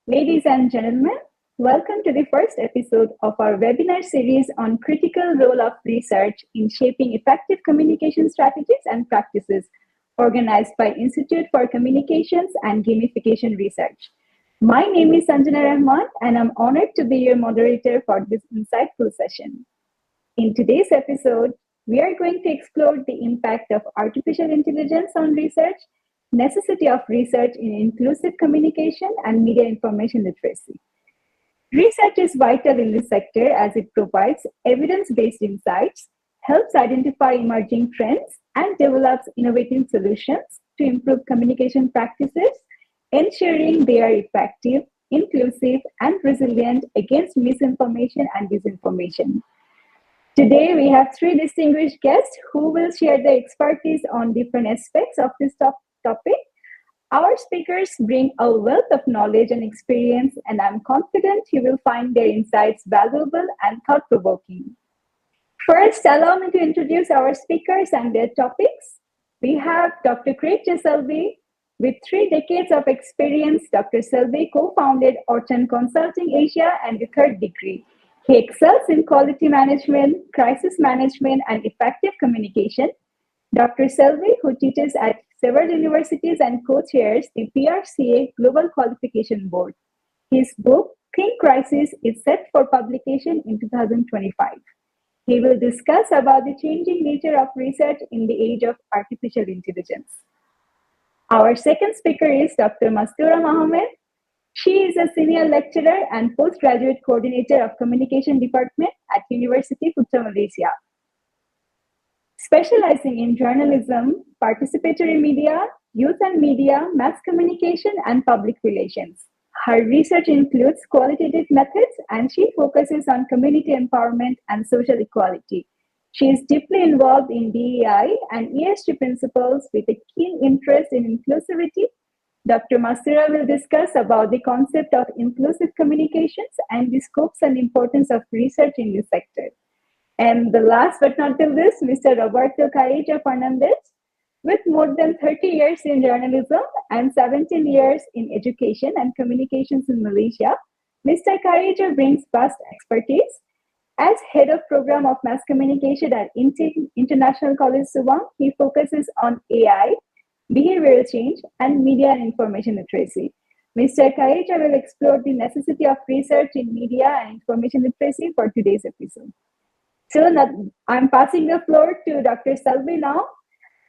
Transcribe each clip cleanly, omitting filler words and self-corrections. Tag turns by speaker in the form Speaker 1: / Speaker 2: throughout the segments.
Speaker 1: Ladies and gentlemen, welcome to the first episode of our webinar series on critical role of research in shaping effective communication strategies and practices, organized by Institute for Communications and Gamification Research. My name is Sanjana Rahman, and I'm honored to be your moderator for this insightful session. In today's episode, we are going to explore the impact of artificial intelligence on research, necessity of research in inclusive communication, and media information literacy. Research is vital in this sector as it provides evidence-based insights, helps identify emerging trends, and develops innovative solutions to improve communication practices, ensuring they are effective, inclusive, and resilient against misinformation and disinformation. Today, we have three distinguished guests who will share their expertise on different aspects of this topic. Our speakers bring a wealth of knowledge and experience, and I'm confident you will find their insights valuable and thought-provoking. First, allow me to introduce our speakers and their topics. We have Dr. J Selby. With 3 decades of experience, Dr. Selby co-founded Orton Consulting Asia and the third degree. He excels in quality management, crisis management, and effective communication. Dr. Selby, who teaches at several universities and co-chairs the PRCA Global Qualification Board. His book, Think Crisis, is set for publication in 2025. He will discuss about the changing nature of research in the age of artificial intelligence. Our second speaker is Dr. Mastura Mohammed. She is a senior lecturer and postgraduate coordinator of communication department at University Putra Malaysia. Specializing in journalism, participatory media, youth and media, mass communication, and public relations. Her research includes qualitative methods, and she focuses on community empowerment and social equality. She is deeply involved in DEI and ESG principles with a keen interest in inclusivity. Dr. Mastura will discuss about the concept of inclusive communications and the scopes and importance of research in this sector. And the last but not the least, Mr. Roberto Calleja Fernandez. With more than 30 years in journalism and 17 years in education and communications in Malaysia, Mr. Calleja brings vast expertise. As head of program of mass communication at International College Subang, he focuses on AI, behavioral change, and media and information literacy. Mr. Calleja will explore the necessity of research in media and information literacy for today's episode. So I'm passing the floor to Dr. Selby now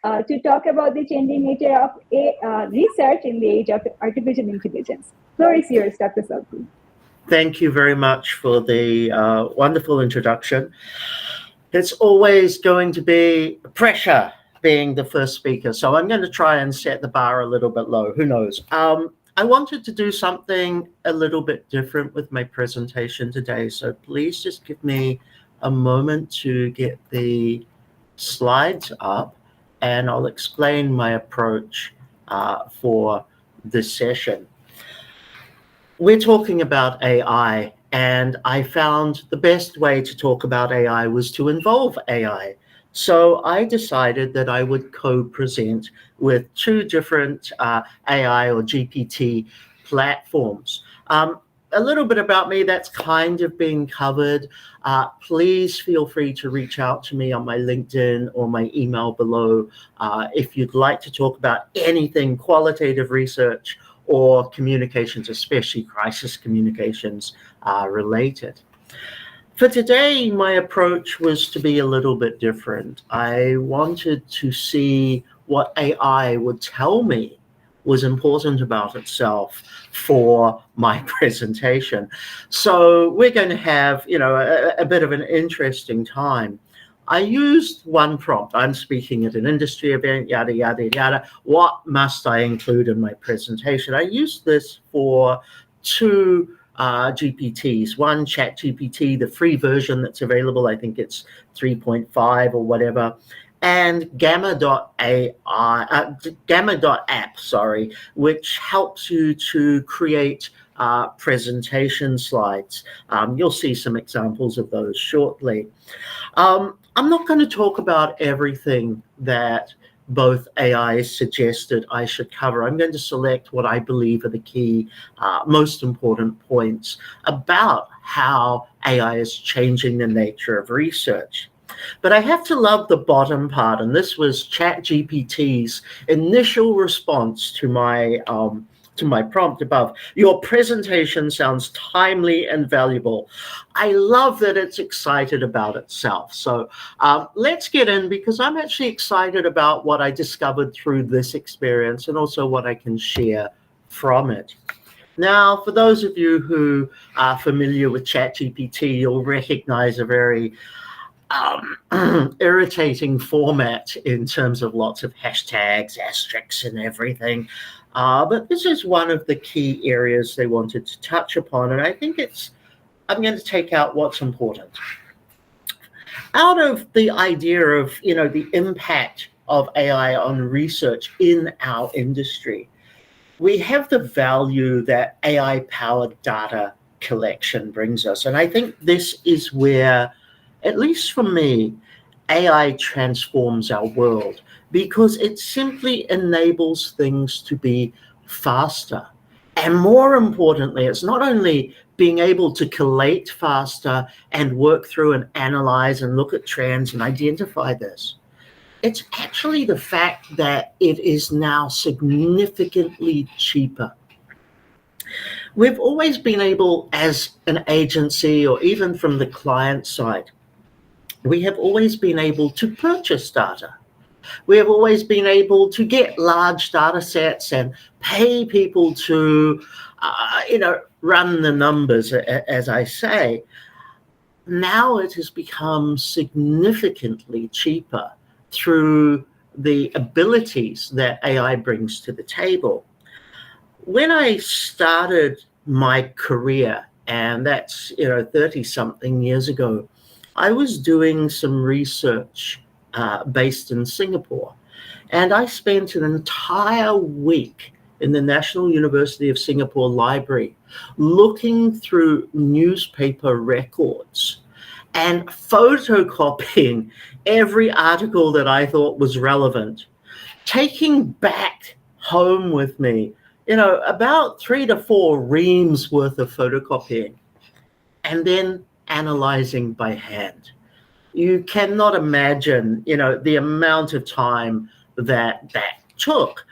Speaker 1: to talk about the changing nature of research in the age of artificial intelligence. Floor is yours, Dr. Selby.
Speaker 2: Thank you very much for the wonderful introduction. It's always going to be pressure being the first speaker, so I'm going to try and set the bar a little bit low. Who knows? I wanted to do something a little bit different with my presentation today, so please just give me a moment to get the slides up, and I'll explain my approach for this session. We're talking about AI, and I found the best way to talk about AI was to involve AI. So I decided that I would co-present with 2 different AI or GPT platforms. A little bit about me that's kind of been covered. Please feel free to reach out to me on my LinkedIn or my email below if you'd like to talk about anything qualitative research or communications, especially crisis communications related. For today, my approach was to be a little bit different. I wanted to see what AI would tell me was important about itself for my presentation. So we're going to have, a bit of an interesting time. I used one prompt. I'm speaking at an industry event, yada, yada, yada. What must I include in my presentation? I used this for 2 GPTs, one ChatGPT, the free version that's available, I think it's 3.5 or whatever, and Gamma.app, which helps you to create presentation slides. You'll see some examples of those shortly. I'm not going to talk about everything that both AIs suggested I should cover. I'm going to select what I believe are the key, most important points about how AI is changing the nature of research. But I have to love the bottom part, and this was ChatGPT's initial response to my prompt above. Your presentation sounds timely and valuable. I love that it's excited about itself. So let's get in, because I'm actually excited about what I discovered through this experience and also what I can share from it. Now, for those of you who are familiar with ChatGPT, you'll recognize a very irritating format in terms of lots of hashtags, asterisks, and everything. But this is one of the key areas they wanted to touch upon, and I think I'm going to take out what's important. Out of the idea of, the impact of AI on research in our industry, we have the value that AI-powered data collection brings us. And I think this is where, at least for me, AI transforms our world, because it simply enables things to be faster. And more importantly, it's not only being able to collate faster and work through and analyze and look at trends and identify this. It's actually the fact that it is now significantly cheaper. We've always been able, as an agency or even from the client side, we have always been able to purchase data. We have always been able to get large data sets and pay people to, run the numbers, as I say. Now it has become significantly cheaper through the abilities that AI brings to the table. When I started my career, and that's 30-something years ago, I was doing some research based in Singapore, and I spent an entire week in the National University of Singapore Library looking through newspaper records and photocopying every article that I thought was relevant, taking back home with me, about 3 to 4 reams worth of photocopying, and then analyzing by hand. You cannot imagine, the amount of time that took.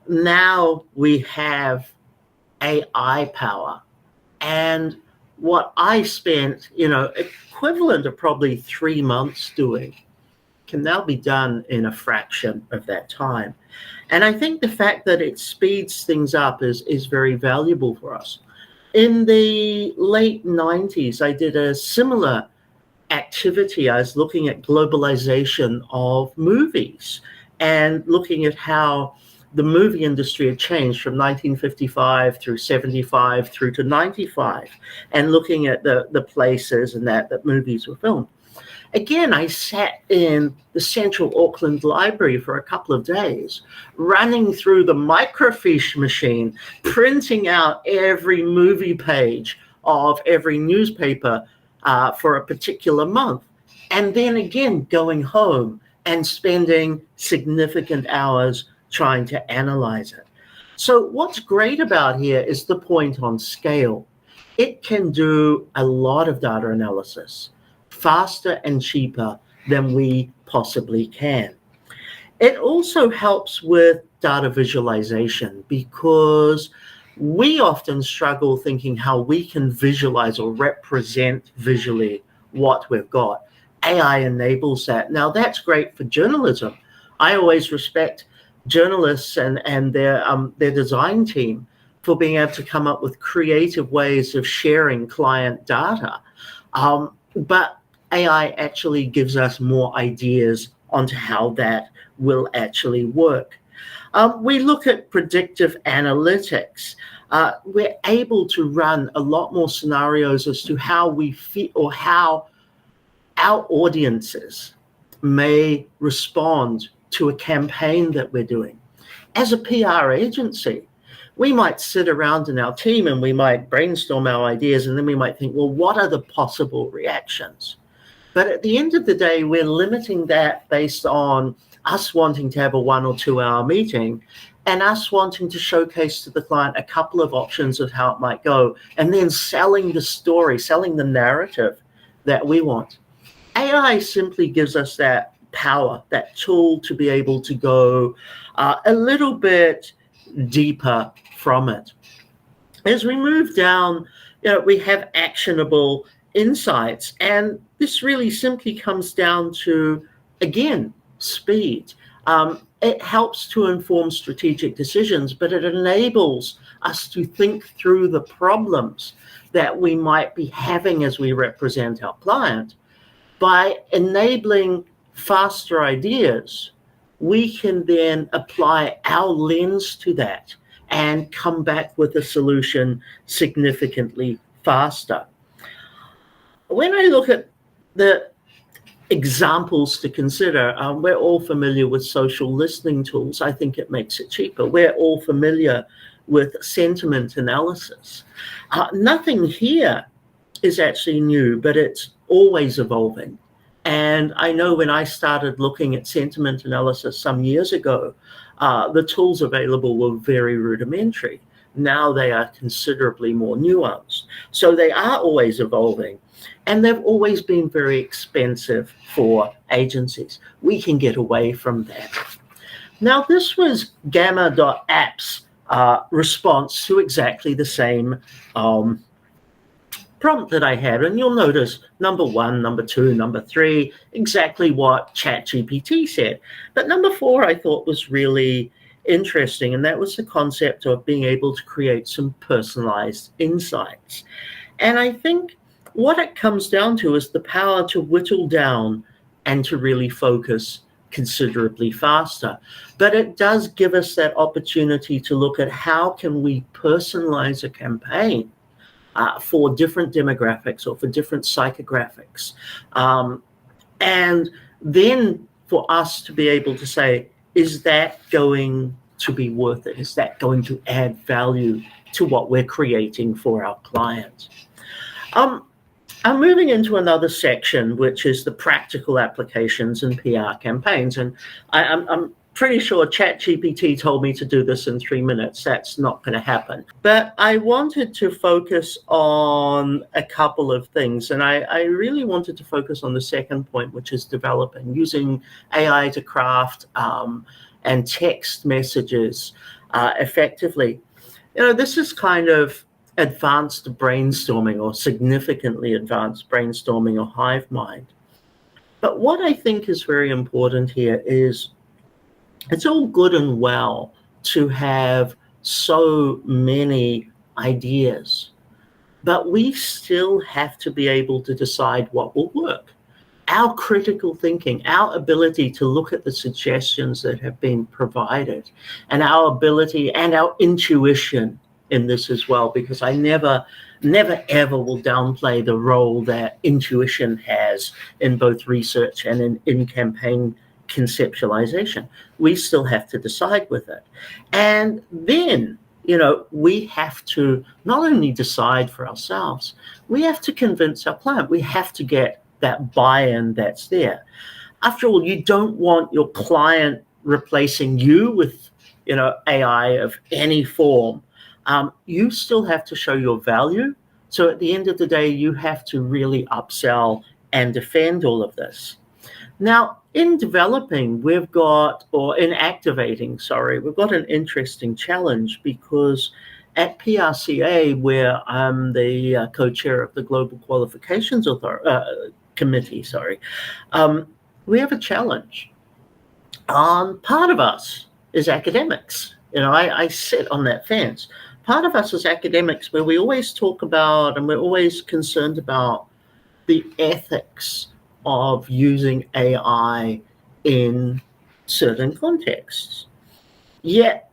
Speaker 2: Now we have AI power, and what I spent, equivalent of probably 3 months doing, can now be done in a fraction of that time. And I think the fact that it speeds things up is very valuable for us. In the late 90s, I did a similar activity. I was looking at globalization of movies and looking at how the movie industry had changed from 1955 through 75 through to 95, and looking at the places and that movies were filmed. Again, I sat in the Central Auckland Library for a couple of days, running through the microfiche machine, printing out every movie page of every newspaper for a particular month, and then again going home and spending significant hours trying to analyze it. So what's great about here is the point on scale. It can do a lot of data analysis faster and cheaper than we possibly can. It also helps with data visualization, because we often struggle thinking how we can visualize or represent visually what we've got. AI enables that. Now, that's great for journalism. I always respect journalists and their design team for being able to come up with creative ways of sharing client data. But AI actually gives us more ideas onto how that will actually work. We look at predictive analytics. We're able to run a lot more scenarios as to how we feel or how our audiences may respond to a campaign that we're doing. As a PR agency, we might sit around in our team and we might brainstorm our ideas, and then we might think, well, what are the possible reactions? But at the end of the day, we're limiting that based on us wanting to have a 1 or 2 hour meeting, and us wanting to showcase to the client a couple of options of how it might go, and then selling the story, selling the narrative that we want. AI simply gives us that power, that tool to be able to go a little bit deeper from it. As we move down, we have actionable insights, and this really simply comes down to, again, speed. It helps to inform strategic decisions, but it enables us to think through the problems that we might be having as we represent our client. By enabling faster ideas, we can then apply our lens to that and come back with a solution significantly faster. When I look at the examples to consider, we're all familiar with social listening tools. I think it makes it cheaper. We're all familiar with sentiment analysis. Nothing here is actually new, but it's always evolving. And I know when I started looking at sentiment analysis some years ago, the tools available were very rudimentary. Now they are considerably more nuanced. So they are always evolving, and they've always been very expensive for agencies. We can get away from that. Now, this was Gamma.app's response to exactly the same prompt that I had, and you'll notice number 1, number 2, number 3, exactly what ChatGPT said. But number 4 I thought was really interesting, and that was the concept of being able to create some personalized insights. And I think what it comes down to is the power to whittle down and to really focus considerably faster. But it does give us that opportunity to look at how can we personalize a campaign for different demographics or for different psychographics. And then for us to be able to say, is that going to be worth it? Is that going to add value to what we're creating for our client? I'm moving into another section, which is the practical applications in PR campaigns. And I'm pretty sure ChatGPT told me to do this in 3 minutes. That's not going to happen. But I wanted to focus on a couple of things. And I really wanted to focus on the second point, which is developing, using AI to craft and text messages effectively. This is kind of advanced brainstorming, or significantly advanced brainstorming, or hive mind. But what I think is very important here is it's all good and well to have so many ideas, but we still have to be able to decide what will work. Our critical thinking, our ability to look at the suggestions that have been provided, and our ability and our intuition in this as well, because I never ever will downplay the role that intuition has in both research and in campaign conceptualization. We still have to decide with it. And then, we have to not only decide for ourselves, we have to convince our client. We have to get that buy-in that's there. After all, you don't want your client replacing you with, AI of any form. You still have to show your value. So at the end of the day, you have to really upsell and defend all of this. Now, in developing, we've got an interesting challenge, because at PRCA, where I'm the co-chair of the Global Qualifications Committee, we have a challenge. Part of us is academics. I sit on that fence. Part of us is academics, where we always talk about, and we're always concerned about, the ethics of using AI in certain contexts. Yet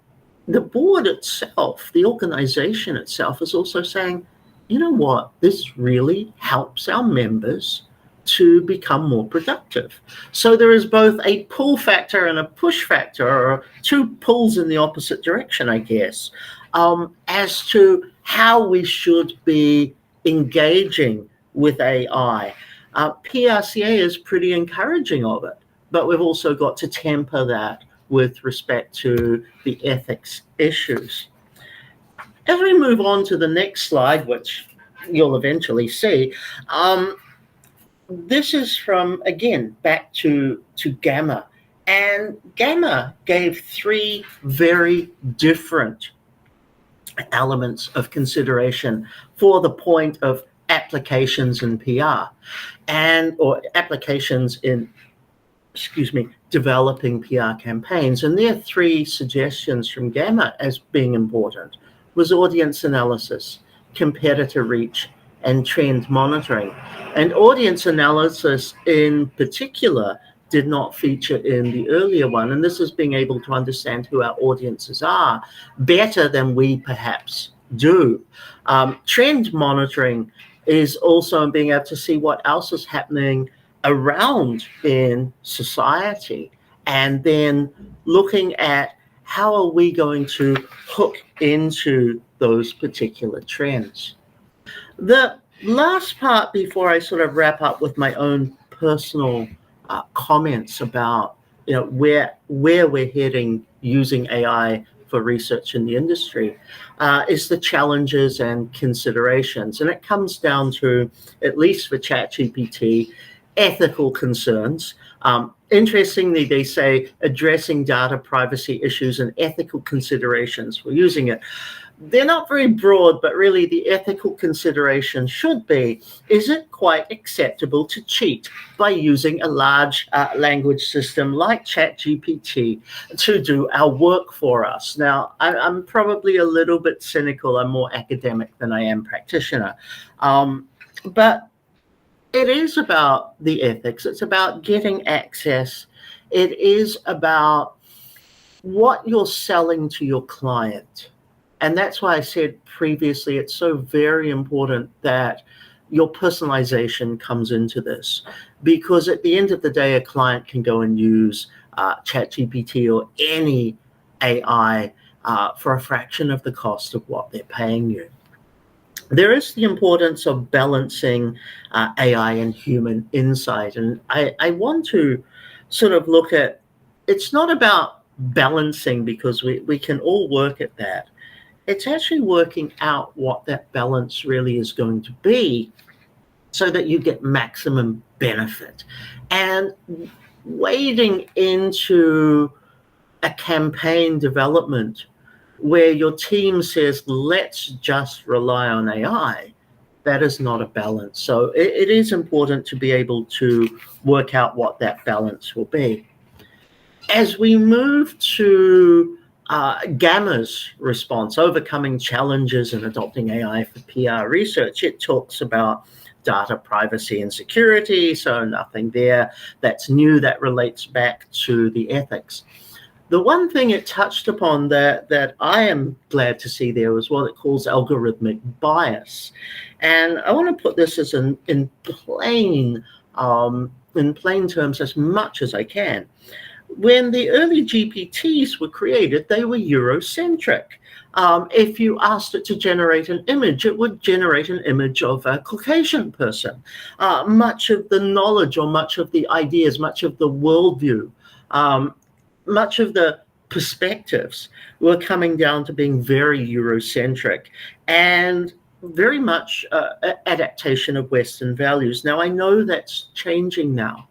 Speaker 2: the board itself, the organization itself, is also saying, you know what, this really helps our members to become more productive. So there is both a pull factor and a push factor, or two pulls in the opposite direction, I guess, as to how we should be engaging with AI. PRCA is pretty encouraging of it. but we've also got to temper that with respect to the ethics issues. As we move on to the next slide, which you'll eventually see, this is from, again, back to Gamma. And Gamma gave three very different elements of consideration for the point of applications in PR or applications in, developing PR campaigns. And their three suggestions from Gamma as being important was audience analysis, competitor reach, and trend monitoring. And audience analysis in particular did not feature in the earlier one. And this is being able to understand who our audiences are better than we perhaps do. Trend monitoring is also being able to see what else is happening around in society, and then looking at how are we going to hook into those particular trends. The last part before I sort of wrap up with my own personal comments about where we're heading using AI for research in the industry is the challenges and considerations. And it comes down to, at least for ChatGPT, ethical concerns. Interestingly, they say addressing data privacy issues and ethical considerations for using it. They're not very broad, but really the ethical consideration should be, is it quite acceptable to cheat by using a large language system like ChatGPT to do our work for us? Now, I'm probably a little bit cynical. I'm more academic than I am practitioner. But it is about the ethics. It's about getting access. It is about what you're selling to your client. And that's why I said previously, it's so very important that your personalization comes into this, because at the end of the day, a client can go and use ChatGPT or any AI for a fraction of the cost of what they're paying you. There is the importance of balancing AI and human insight. And I want to sort of look at, it's not about balancing, because we can all work at that. It's actually working out what that balance really is going to be so that you get maximum benefit. And wading into a campaign development where your team says, let's just rely on AI, that is not a balance. So it is important to be able to work out what that balance will be. As we move to Gamma's response, overcoming challenges in adopting AI for PR research, it talks about data privacy and security, so nothing there that's new. That relates back to the ethics. The one thing it touched upon that I am glad to see there was what it calls algorithmic bias. And I want to put this as in plain terms as much as I can. When the early GPTs were created, they were Eurocentric. If you asked it to generate an image, it would generate an image of a Caucasian person. Much of the knowledge, or much of the ideas, much of the worldview, much of the perspectives were coming down to being very Eurocentric and very much adaptation of Western values. Now, I know that's changing now,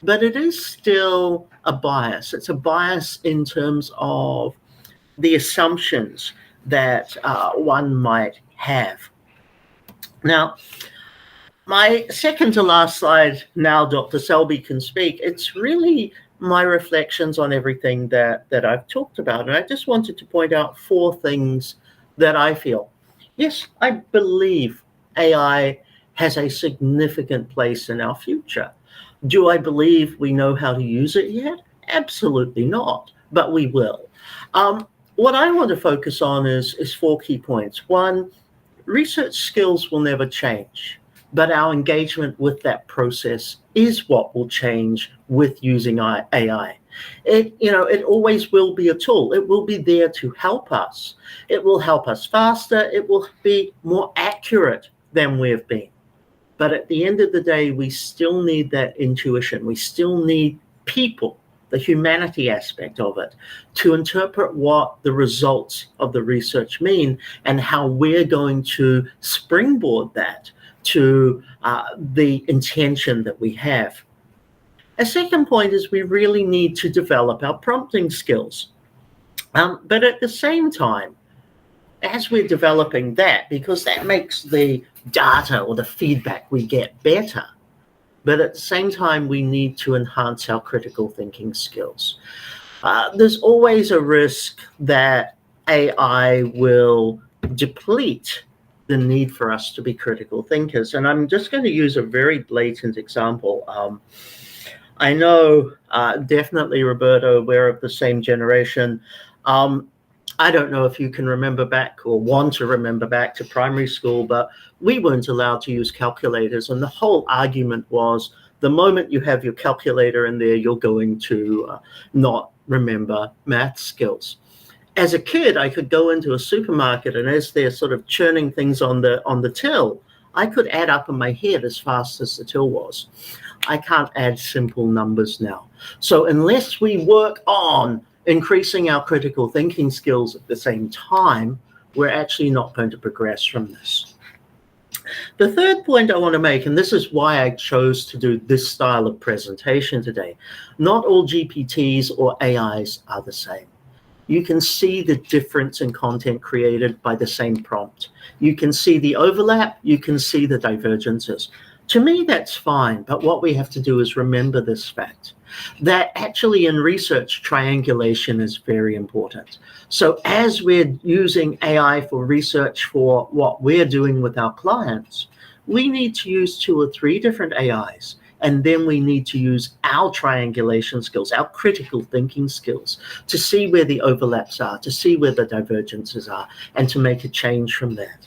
Speaker 2: but it is still a bias. It's a bias in terms of the assumptions that one might have. Now, my second to last slide, now Dr. Selby can speak, it's really my reflections on everything that I've talked about. And I just wanted to point out four things that I feel. Yes, I believe AI has a significant place in our future. Do I believe we know how to use it yet? Absolutely not, but we will. What I want to focus on is four key points. One, research skills will never change, but our engagement with that process is what will change with using AI. It always will be a tool. It will be there to help us. It will help us faster. It will be more accurate than we've been. But at the end of the day, we still need that intuition. We still need people, the humanity aspect of it, to interpret what the results of the research mean and how we're going to springboard that to the intention that we have. A second point is we really need to develop our prompting skills. But at the same time, as we're developing that, because that makes the data or the feedback we get better, but at the same time, we need to enhance our critical thinking skills. There's always a risk that AI will deplete the need for us to be critical thinkers. And I'm just going to use a very blatant example. I know definitely, Roberto, we're of the same generation. I don't know if you can remember back or want to remember back to primary school, but we weren't allowed to use calculators. And the whole argument was the moment you have your calculator in there, you're going to not remember math skills. As a kid, I could go into a supermarket, and as they're sort of churning things on the till, I could add up in my head as fast as the till was. I can't add simple numbers now. So unless we work on increasing our critical thinking skills at the same time, we're actually not going to progress from this. The third point I want to make, and this is why I chose to do this style of presentation today, not all GPTs or AIs are the same. You can see the difference in content created by the same prompt. You can see the overlap, you can see the divergences. To me, that's fine, but what we have to do is remember this fact, that actually in research, triangulation is very important. So as we're using AI for research for what we're doing with our clients, we need to use 2 or 3 different AIs, and then we need to use our triangulation skills, our critical thinking skills, to see where the overlaps are, to see where the divergences are, and to make a change from that.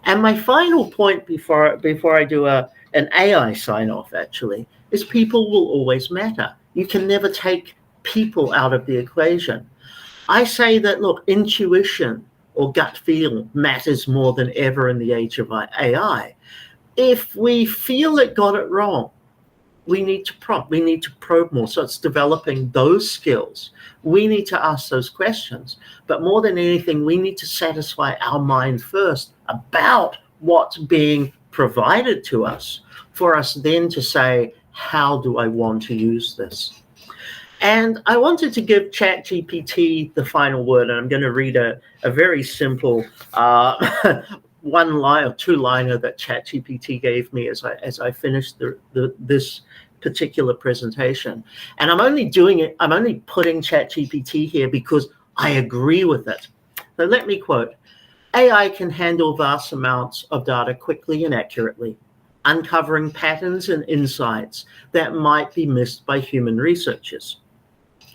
Speaker 2: And my final point before I do an AI sign-off, actually, is people will always matter. You can never take people out of the equation. I say that, look, intuition or gut feel matters more than ever in the age of AI. If we feel it got it wrong, we need to prompt, we need to probe more. So it's developing those skills. We need to ask those questions. But more than anything, we need to satisfy our mind first about what's being provided to us for us then to say, how do I want to use this? And I wanted to give ChatGPT the final word, and I'm going to read a very simple one line or 2-liner that ChatGPT gave me as I finished this particular presentation. And I'm only putting ChatGPT here because I agree with it. So let me quote, AI can handle vast amounts of data quickly and accurately, uncovering patterns and insights that might be missed by human researchers.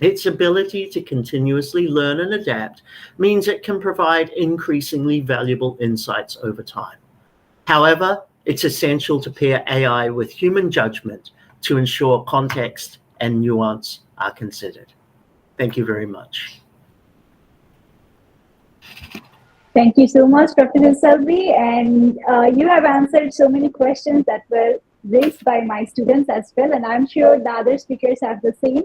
Speaker 2: Its ability to continuously learn and adapt means it can provide increasingly valuable insights over time. However, it's essential to pair AI with human judgment to ensure context and nuance are considered. Thank you very much.
Speaker 1: Thank you so much, Professor Selby. And you have answered so many questions that were raised by my students as well. And I'm sure the other speakers have the same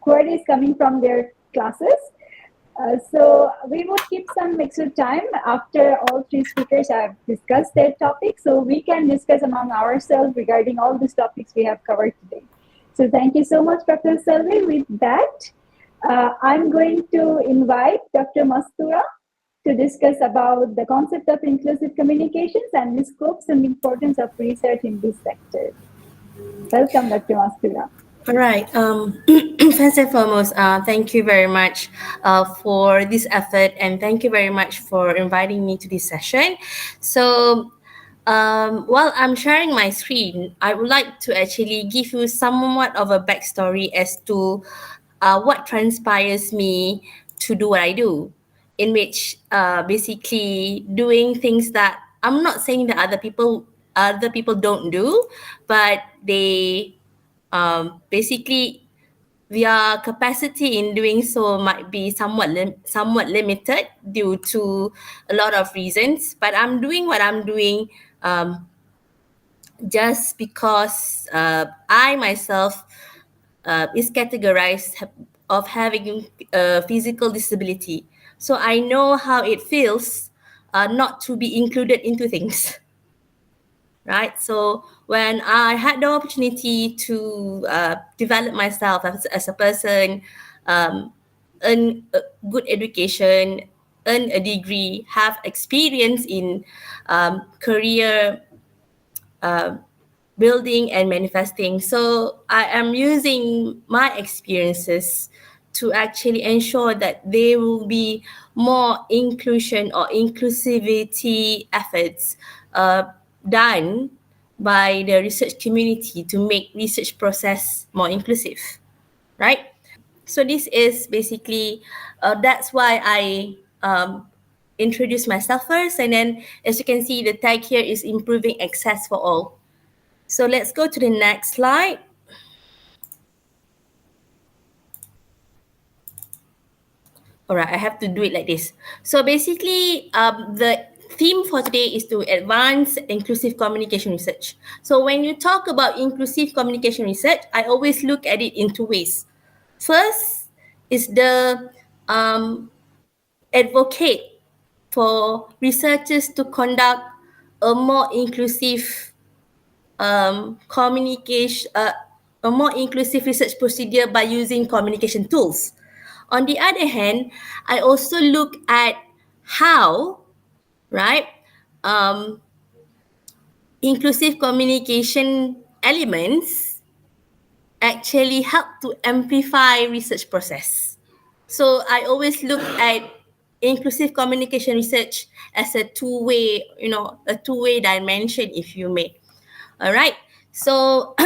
Speaker 1: queries coming from their classes. So we would keep some extra time after all 3 speakers have discussed their topics, so we can discuss among ourselves regarding all these topics we have covered today. So thank you so much, Professor Selby. With that, I'm going to invite Dr. Mastura to discuss about the concept of inclusive communications and the scopes and importance of research in this sector. Welcome, Dr. Mastura.
Speaker 3: All right. First and foremost, thank you very much for this effort, and thank you very much for inviting me to this session. So, while I'm sharing my screen, I would like to actually give you somewhat of a backstory as to what transpires me to do what I do, in which basically doing things that I'm not saying that other people don't do, but they basically their capacity in doing so might be somewhat limited due to a lot of reasons. But I'm doing what I'm doing just because I myself is categorized of having a physical disability. So I know how it feels not to be included into things. Right. So when I had the opportunity to develop myself as a person, earn a good education, earn a degree, have experience in career building and manifesting. So I am using my experiences to actually ensure that there will be more inclusion or inclusivity efforts done by the research community to make research process more inclusive, right? So this is basically that's why I introduce myself first, and then as you can see, the tag here is improving access for all. So let's go to the next slide. All right, I have to do it like this. So basically, the theme for today is to advance inclusive communication research. So when you talk about inclusive communication research, I always look at it in two ways. First is the advocate for researchers to conduct a more inclusive communication, a more inclusive research procedure by using communication tools. On the other hand, I also look at how, right, um, inclusive communication elements actually help to amplify research process. So I always look at inclusive communication research as a two-way, a two-way dimension, if you may. All right. So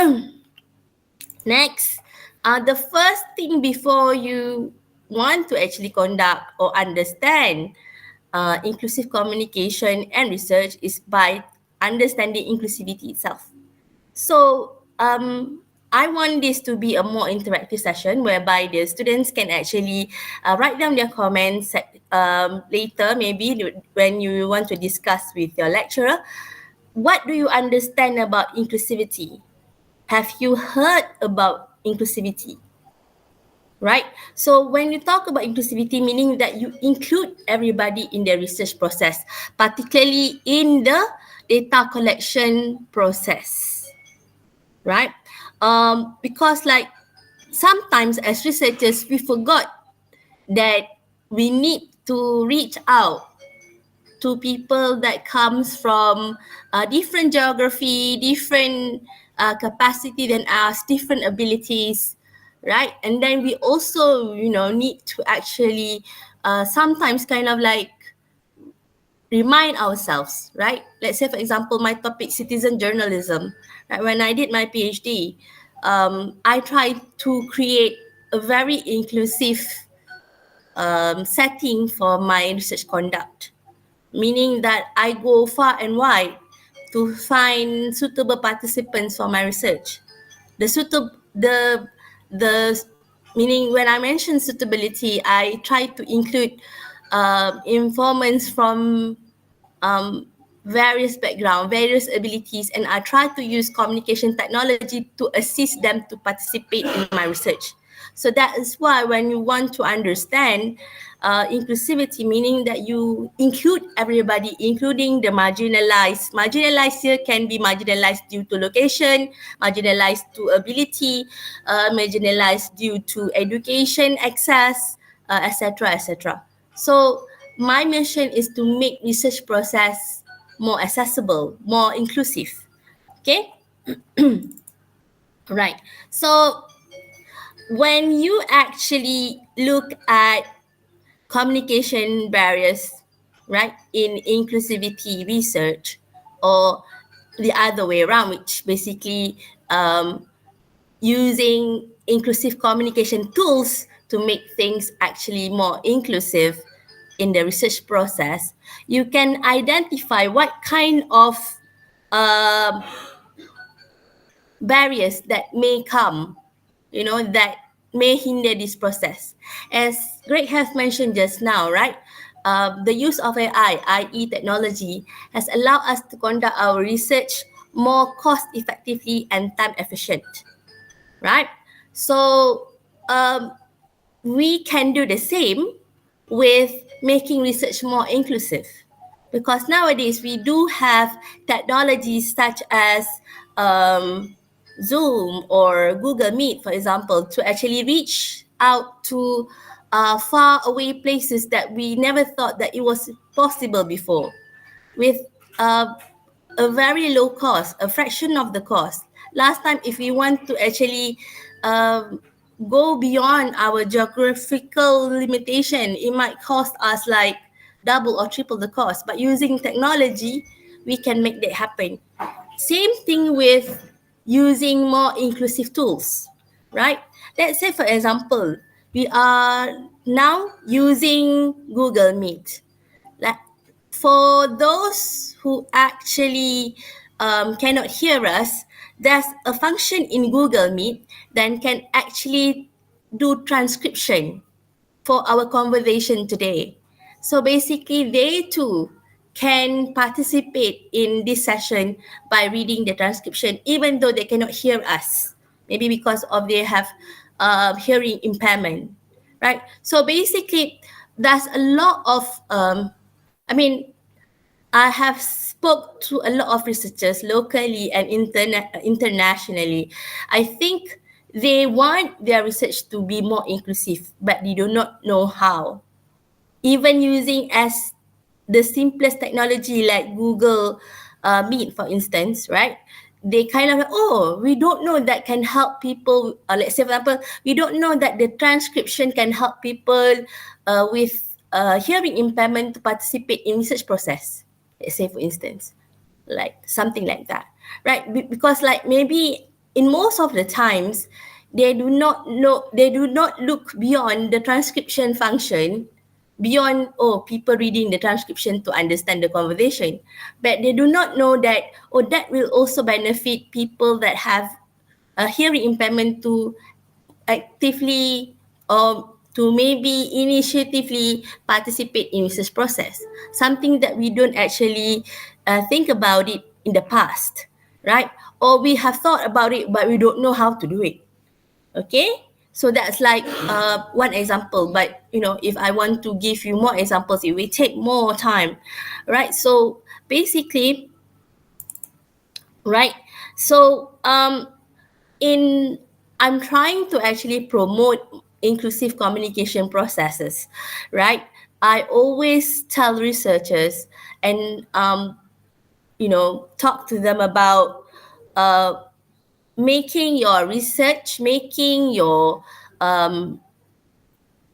Speaker 3: next, the first thing before you want to actually conduct or understand inclusive communication and research is by understanding inclusivity itself. So I want this to be a more interactive session whereby the students can actually write down their comments later, maybe when you want to discuss with your lecturer. What do you understand about inclusivity? Have you heard about inclusivity? Right? So when you talk about inclusivity, meaning that you include everybody in the research process, particularly in the data collection process, right? Because like sometimes as researchers, we forgot that we need to reach out to people that comes from different geography, different capacity than us, different abilities, right? And then we also, need to actually sometimes kind of like remind ourselves, right? Let's say, for example, my topic, citizen journalism. Right? When I did my PhD, I tried to create a very inclusive setting for my research conduct, meaning that I go far and wide to find suitable participants for my research. The suitable the meaning when I mention suitability, I try to include informants from um, various background, various abilities, and I try to use communication technology to assist them to participate in my research. So that is why when you want to understand inclusivity, meaning that you include everybody, including the marginalized. Marginalized here can be marginalized due to location, marginalized to ability, marginalized due to education access, etc., etc. So my mission is to make research process more accessible, more inclusive. Okay? Right. So when you actually look at communication barriers, right, in inclusivity research, or the other way around, which basically using inclusive communication tools to make things actually more inclusive in the research process, you can identify what kind of um barriers that may come, that may hinder this process. As Greg has mentioned just now, right? The use of AI, i.e. technology, has allowed us to conduct our research more cost effectively and time efficient, right? So we can do the same with making research more inclusive, because nowadays we do have technologies such as Zoom or Google Meet, for example, to actually reach out to far away places that we never thought that it was possible before, with uh, a very low cost, a fraction of the cost. Last time, if we want to actually um, go beyond our geographical limitation, it might cost us like double or triple the cost. But using technology, we can make that happen. Same thing with using more inclusive tools, right? Let's say, for example, we are now using Google Meet. Like, for those who actually cannot hear us, there's a function in Google Meet that can actually do transcription for our conversation today. So basically, they too can participate in this session by reading the transcription, even though they cannot hear us, maybe because of they have hearing impairment, right? So basically, there's a lot of I mean, I have spoke to a lot of researchers locally and internationally. I think they want their research to be more inclusive, but they do not know how. Even using as the simplest technology like Google Meet, for instance, right? They kind of, oh, we don't know that can help people. Let's say, for example, we don't know that the transcription can help people with hearing impairment to participate in research process. Let's say, for instance, like something like that, right? Because like maybe in most of the times, they do not look beyond the transcription function, beyond, oh, people reading the transcription to understand the conversation, but they do not know that, oh, that will also benefit people that have a hearing impairment to actively or to maybe initiatively participate in research process, something that we don't actually think about it in the past, right? Or we have thought about it but we don't know how to do it. Okay, so that's like one example, but you know, if I want to give you more examples, it will take more time, right? So basically, right, so in I'm trying to actually promote inclusive communication processes, right? I always tell researchers and you know, talk to them about uh, making your research, making your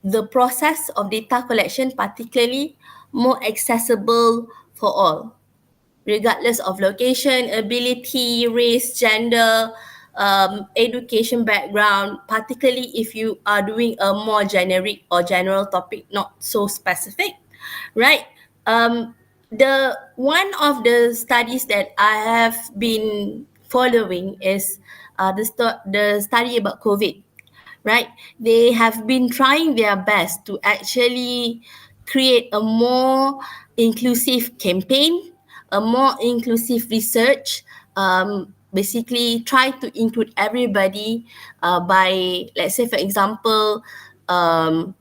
Speaker 3: the process of data collection particularly more accessible for all, regardless of location, ability, race, gender, education background, particularly if you are doing a more generic or general topic, not so specific, right? The one of the studies that I have been following is the study about COVID, right? They have been trying their best to actually create a more inclusive campaign, a more inclusive research. Basically, try to include everybody by, let's say, for example, um,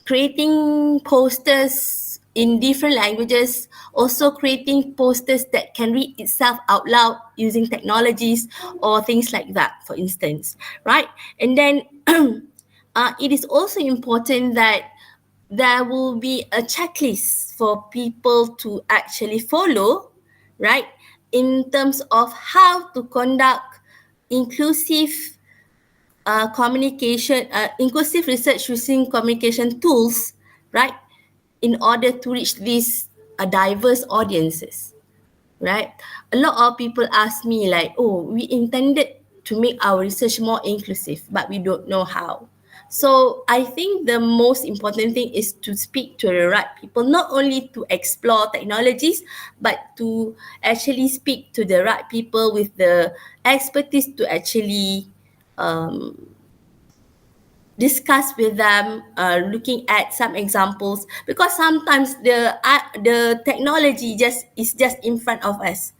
Speaker 3: creating posters in different languages, also creating posters that can read itself out loud using technologies or things like that, for instance, right? And then it is also important that there will be a checklist for people to actually follow, right? In terms of how to conduct inclusive inclusive research using communication tools, right? In order to reach these diverse audiences, right? A lot of people ask me like, oh, we intended to make our research more inclusive, but we don't know how. So I think the most important thing is to speak to the right people, not only to explore technologies, but to actually speak to the right people with the expertise to actually discuss with them, looking at some examples, because sometimes the technology just is just in front of us,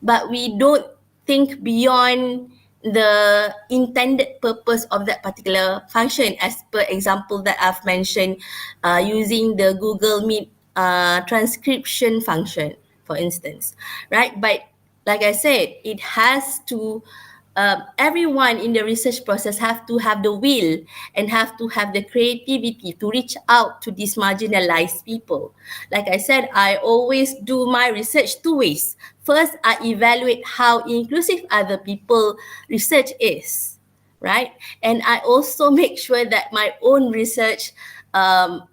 Speaker 3: but we don't think beyond the intended purpose of that particular function, as per example that I've mentioned, using the Google Meet transcription function, for instance, right? But like I said, it has to, everyone in the research process have to have the will and have to have the creativity to reach out to these marginalized people. Like I said, I always do my research two ways. First, I evaluate how inclusive other people research is, right? And I also make sure that my own research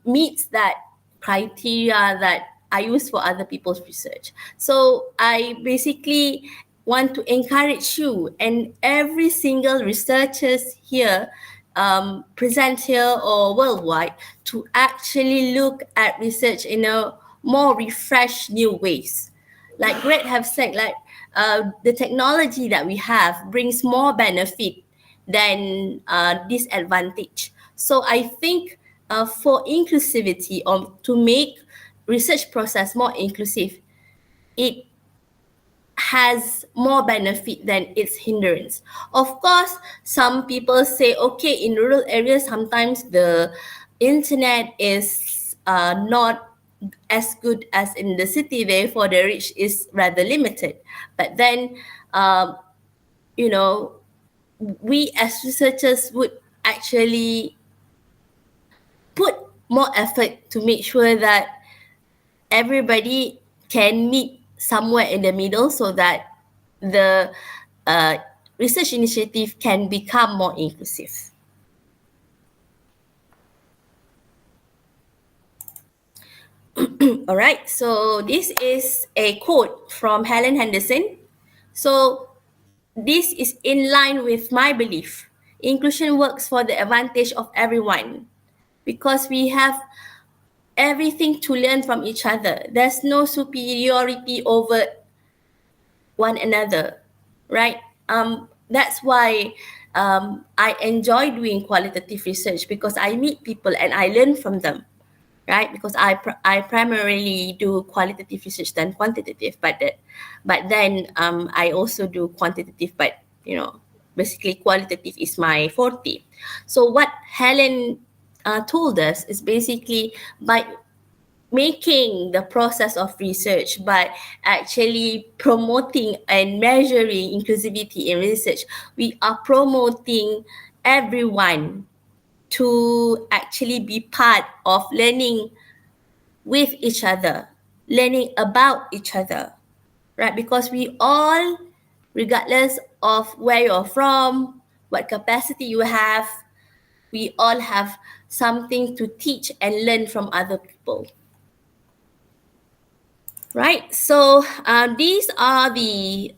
Speaker 3: meets that criteria that I use for other people's research. So I basically want to encourage you and every single researchers here, present here or worldwide, to actually look at research in a more refreshed new ways. Like Greg have said, like the technology that we have brings more benefit than disadvantage. So I think for inclusivity, or to make research process more inclusive, it has more benefit than its hindrance. Of course, some people say, okay, in rural areas, sometimes the internet is not as good as in the city, therefore the reach is rather limited. But then, you know, we as researchers would actually put more effort to make sure that everybody can meet somewhere in the middle, so that the research initiative can become more inclusive. All right, so this is a quote from Helen Henderson. So this is in line with my belief. Inclusion works for the advantage of everyone because we have everything to learn from each other. There's no superiority over one another, right? That's why I enjoy doing qualitative research, because I meet people and I learn from them, right? Because I primarily do qualitative research than quantitative, but then I also do quantitative, but basically qualitative is my forte. So what Helen told us is basically by making the process of research, by actually promoting and measuring inclusivity in research, we are promoting everyone to actually be part of learning with each other, learning about each other, right? Because we all, regardless of where you're from, what capacity you have, we all have something to teach and learn from other people. Right. So these are the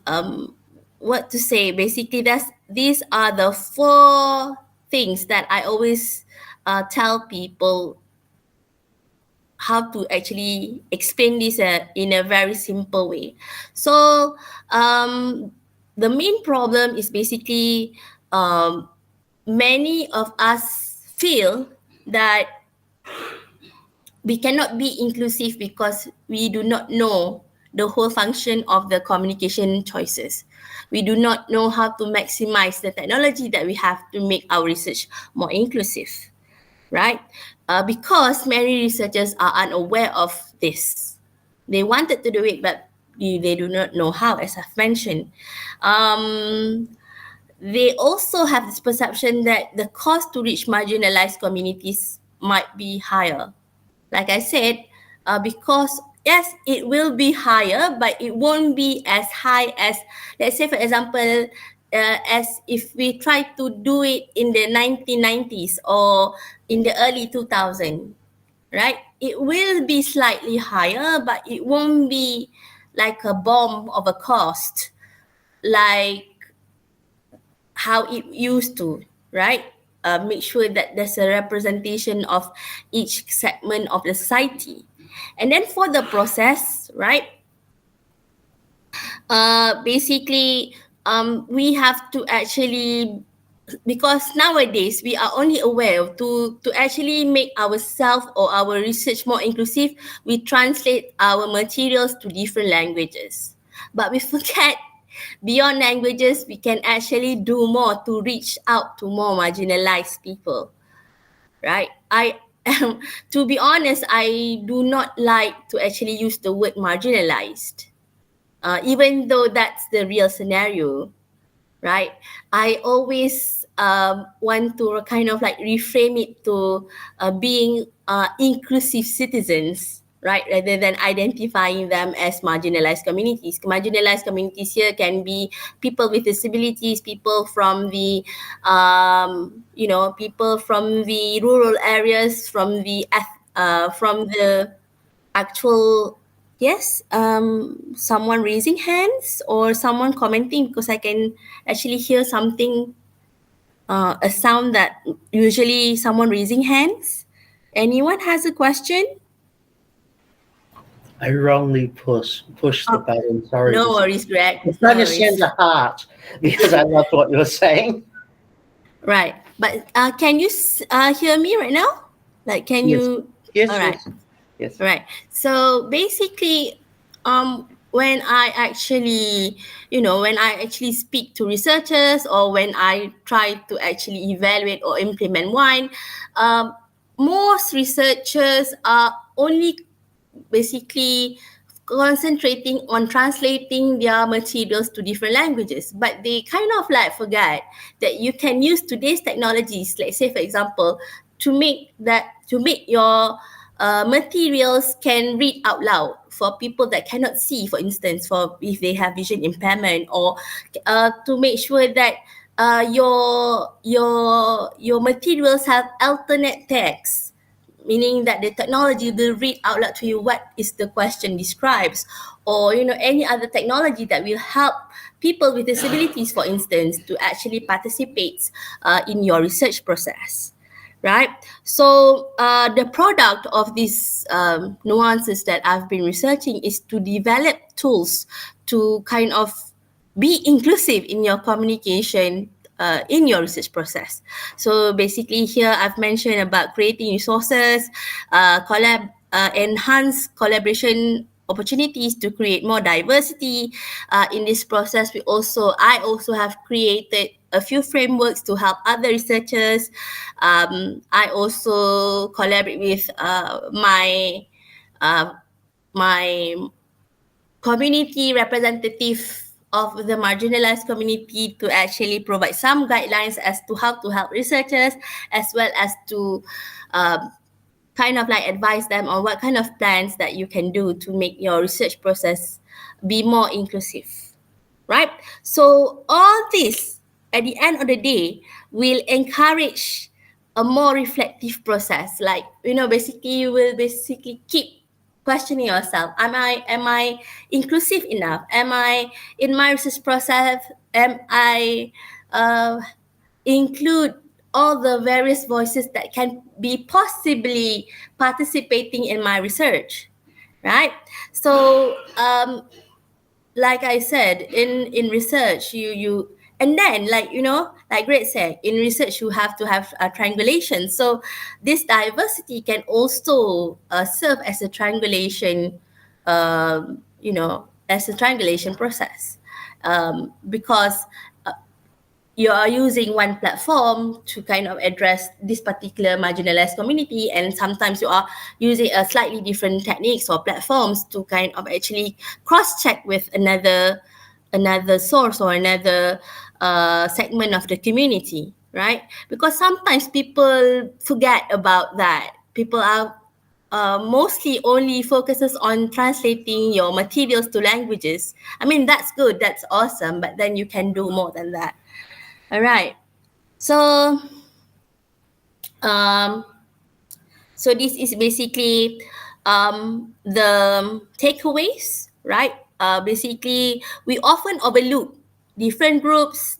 Speaker 3: what to say. Basically, these are the four things that I always tell people how to actually explain this in a very simple way. So the main problem is basically many of us feel that we cannot be inclusive because we do not know the whole function of the communication choices. We do not know how to maximize the technology that we have to make our research more inclusive, right? Because many researchers are unaware of this. They wanted to do it, but they do not know how, as I've mentioned. They also have this perception that the cost to reach marginalized communities might be higher. Like I said, because yes, it will be higher, but it won't be as high as, let's say, for example, as if we try to do it in the 1990s or in the early 2000s, right? It will be slightly higher, but it won't be like a bomb of a cost, like how it used to, right? Make sure that there's a representation of each segment of the society. And then for the process, right? Basically, we have to actually, because nowadays we are only aware to actually make ourselves or our research more inclusive, we translate our materials to different languages. But we forget Beyond languages, we can actually do more to reach out to more marginalized people, right? To be honest, I do not like to actually use the word marginalized, even though that's the real scenario, right? I always want to kind of like reframe it to being inclusive citizens, right? Rather than identifying them as marginalized communities. Marginalized communities here can be people with disabilities, people from the, people from the rural areas, from the actual. Yes, someone raising hands or someone commenting, because I can actually hear something, a sound that usually someone raising hands. Anyone has a question?
Speaker 2: I wrongly pushed the
Speaker 3: Oh,
Speaker 2: button. Sorry
Speaker 3: no
Speaker 2: to say.
Speaker 3: worries, Greg.
Speaker 2: I'm
Speaker 3: No
Speaker 2: trying to
Speaker 3: worries.
Speaker 2: send a heart because I loved what you were saying.
Speaker 3: Right. But can you hear me right now? Like, can
Speaker 2: Yes,
Speaker 3: you? All
Speaker 2: yes,
Speaker 3: right.
Speaker 2: yes, yes.
Speaker 3: Right. So basically, when I actually, when I actually speak to researchers or when I try to actually evaluate or implement one, um, most researchers are only basically concentrating on translating their materials to different languages, but they kind of like forget that you can use today's technologies, let's say for example, to make your materials can read out loud for people that cannot see, for instance, for if they have vision impairment, or to make sure that your materials have alternate text, meaning that the technology will read out loud to you what is the question describes, or any other technology that will help people with disabilities, for instance, to actually participate in your research process, right? So the product of these nuances that I've been researching is to develop tools to kind of be inclusive in your communication in your research process. So basically here I've mentioned about creating resources, enhance collaboration opportunities to create more diversity. In this process, I also have created a few frameworks to help other researchers. I also collaborate with uh, my community representative of the marginalized community to actually provide some guidelines as to how to help researchers, as well as to um, kind of like advise them on what kind of plans that you can do to make your research process be more inclusive, right? So all this, at the end of the day, will encourage a more reflective process. Like, basically you will basically keep questioning yourself. Am I inclusive enough? Am I in my research process? Am I include all the various voices that can be possibly participating in my research, right? So like I said, in research, you and then, like, like Greg said, in research you have to have a triangulation. So this diversity can also serve as a triangulation, as a triangulation process, because you are using one platform to kind of address this particular marginalized community, and sometimes you are using a slightly different techniques or platforms to kind of actually cross-check with another source or another segment of the community, right? Because sometimes people forget about that. People are mostly only focuses on translating your materials to languages. I mean, that's good, that's awesome, but then you can do more than that. All right. So, um, so this is basically the takeaways, right? Basically, we often overlook different groups,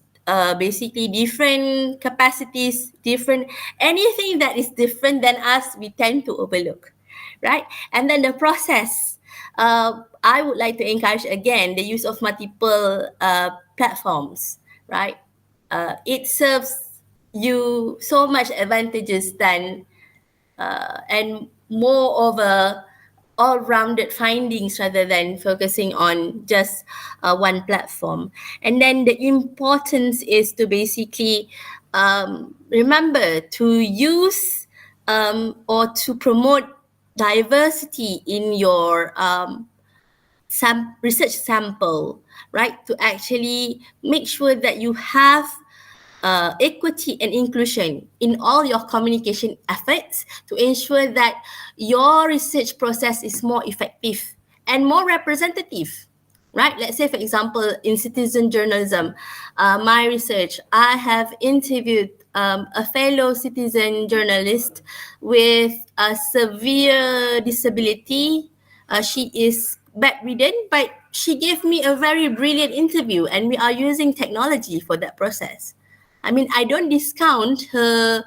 Speaker 3: basically different capacities, different anything that is different than us, we tend to overlook, right? And then the process. I would like to encourage again the use of multiple platforms, right? It serves you so much advantages than and more all-rounded findings rather than focusing on just one platform. And then the importance is to basically remember to use or to promote diversity in your research sample, right? To actually make sure that you have equity and inclusion in all your communication efforts to ensure that your research process is more effective and more representative, right? Let's say, for example, in citizen journalism, my research, I have interviewed a fellow citizen journalist with a severe disability. She is bedridden, but she gave me a very brilliant interview, and we are using technology for that process. I mean, I don't discount her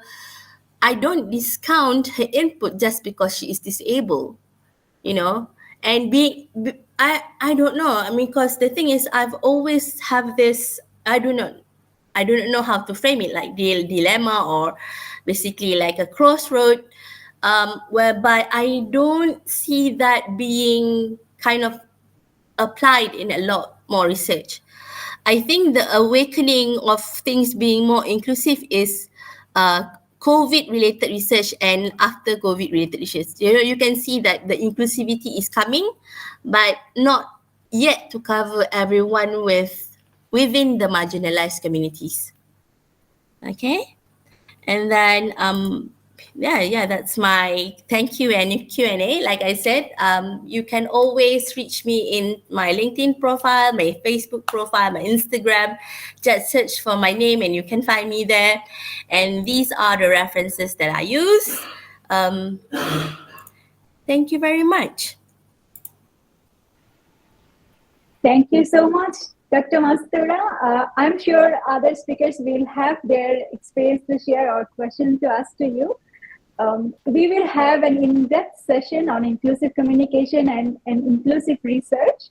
Speaker 3: input just because she is disabled, you know. And I don't know. I mean, because the thing is, I've always have this, I do not know how to frame it, like dilemma or basically like a crossroad, whereby I don't see that being kind of applied in a lot more research. I think the awakening of things being more inclusive is COVID-related research and after COVID-related research. You know, you can see that the inclusivity is coming, but not yet to cover everyone within the marginalized communities. Okay, and then that's my thank you and Q&A. Like I said, you can always reach me in my LinkedIn profile, my Facebook profile, my Instagram. Just search for my name and you can find me there. And these are the references that I use. Thank you very much.
Speaker 1: Thank you so much, Dr. Mastura. I'm sure other speakers will have their experience to share or questions to ask to you. We will have an in-depth session on inclusive communication and inclusive research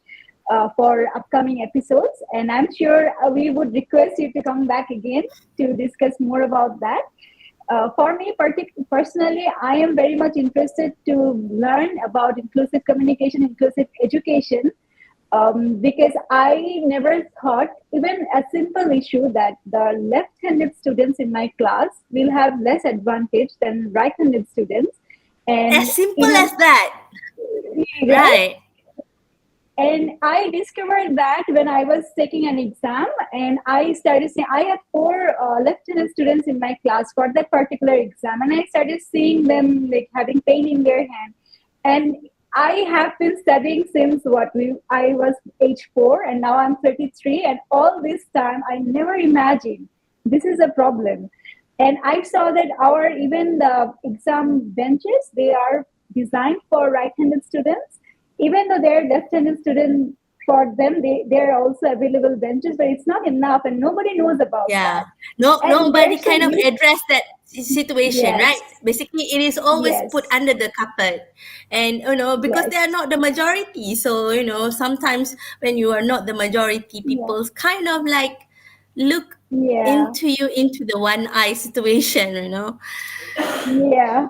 Speaker 1: for upcoming episodes. And I'm sure we would request you to come back again to discuss more about that. For me, personally, I am very much interested to learn about inclusive communication, inclusive education, because I never thought even a simple issue that the left-handed students in my class will have less advantage than right-handed students. And
Speaker 3: as simple as that, right?
Speaker 1: And I discovered that when I was taking an exam, and I started seeing, I had 4 left-handed students in my class for that particular exam, and I started seeing them like having pain in their hand. And I have been studying since I was age 4, and now I'm 33, and all this time I never imagined this is a problem. And I saw that even the exam benches, they are designed for right-handed students, even though they're left-handed students. For them, there are also available benches, but it's not enough, and nobody knows about that.
Speaker 3: Nobody kind of address that situation,
Speaker 1: yes.
Speaker 3: Right? Basically, it is always put under the carpet, and because they are not the majority. So sometimes when you are not the majority, people kind of like look into you into the one eye situation.
Speaker 1: Yeah.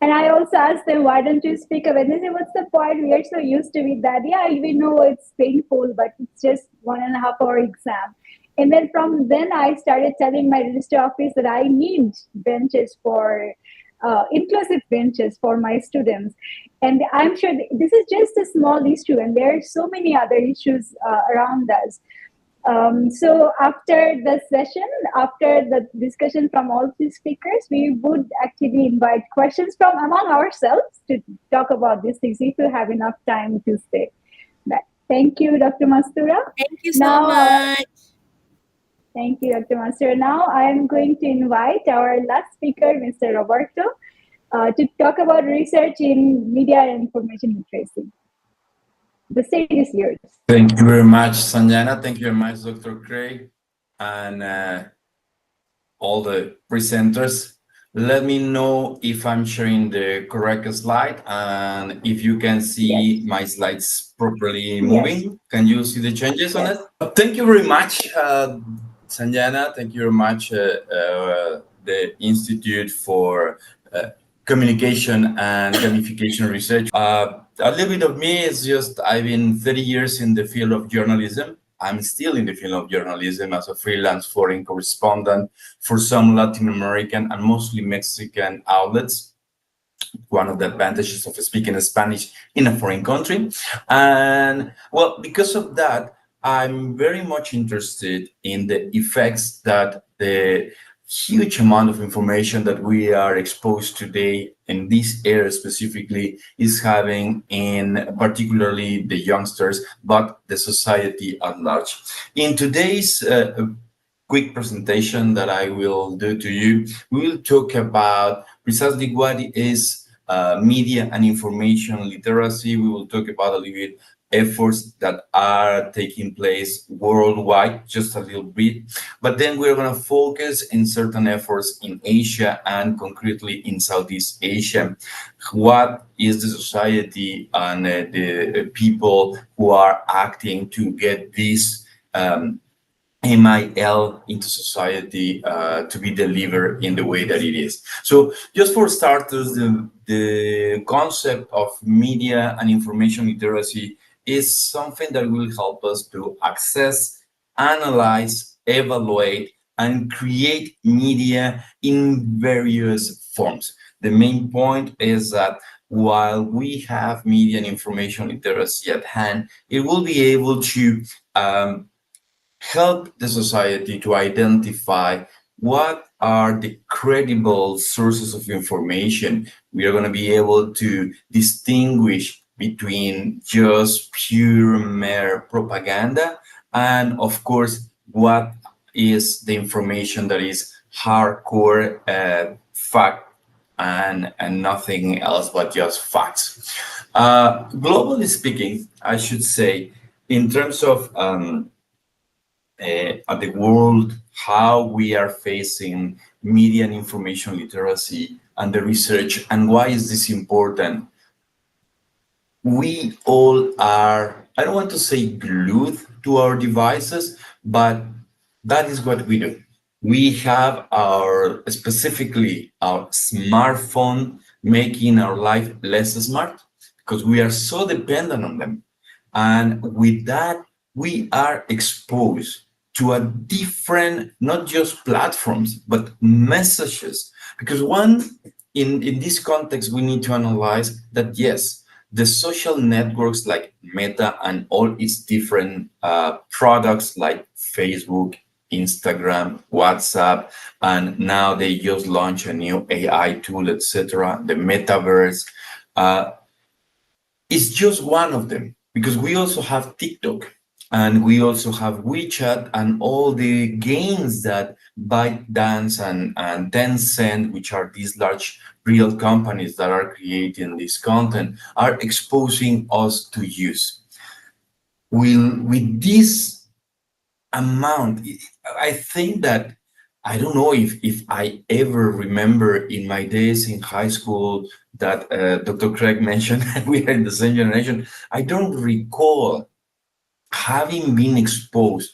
Speaker 1: And I also asked them, why don't you speak up? And they say, what's the point? We are so used to it that, we know it's painful, but it's just 1.5 hour exam. And then from then I started telling my register office that I need benches for inclusive benches for my students. And I'm sure this is just a small issue, and there are so many other issues around us. So after the session, after the discussion from all three speakers, we would actually invite questions from among ourselves to talk about these things if you have enough time to stay. But thank you, Dr. Mastura.
Speaker 3: Thank you so much.
Speaker 1: Thank you, Dr. Mastura. Now I am going to invite our last speaker, Mr. Roberto, to talk about research in media and information literacy. The stage is yours.
Speaker 4: Thank you very much, Sanjana. Thank you very much, Dr. Craig, and all the presenters. Let me know if I'm sharing the correct slide and if you can see my slides properly moving. Can you see the changes on it? Thank you very much, Sanjana. Thank you very much, the Institute for Communication and Gamification Research. a little bit of me is just I've been 30 years in the field of journalism. I'm still in the field of journalism as a freelance foreign correspondent for some Latin American and mostly Mexican outlets. One of the advantages of speaking Spanish in a foreign country. And well, because of that, I'm very much interested in the effects that the huge amount of information that we are exposed today in this era specifically is having in particularly the youngsters, but the society at large. In today's quick presentation that I will do to you, we will talk about precisely what is media and information literacy. We will talk about a little bit efforts that are taking place worldwide, just a little bit. But then we're going to focus in certain efforts in Asia and concretely in Southeast Asia. What is the society and the people who are acting to get this MIL into society to be delivered in the way that it is. So just for starters, the concept of media and information literacy is something that will help us to access, analyze, evaluate, and create media in various forms. The main point is that while we have media and information literacy at hand, it will be able to help the society to identify what are the credible sources of information. We are going to be able to distinguish between just pure mere propaganda and, of course, what is the information that is hardcore fact and nothing else but just facts. Globally speaking, I should say, in terms of at the world, how we are facing media and information literacy and the research, and why is this important? We all are, I don't want to say glued to our devices, but that is what we do. We have specifically our smartphone making our life less smart because we are so dependent on them. And with that, we are exposed to a different, not just platforms, but messages. Because in this context, we need to analyze that, yes, the social networks like Meta and all its different products like Facebook, Instagram, WhatsApp, and now they just launched a new AI tool, etc. The metaverse is just one of them, because we also have TikTok and we also have WeChat and all the games that ByteDance and Tencent, which are these large real companies that are creating this content, are exposing us to use. With this amount, I think that, I don't know if I ever remember in my days in high school that Dr. Craig mentioned, we are in the same generation. I don't recall having been exposed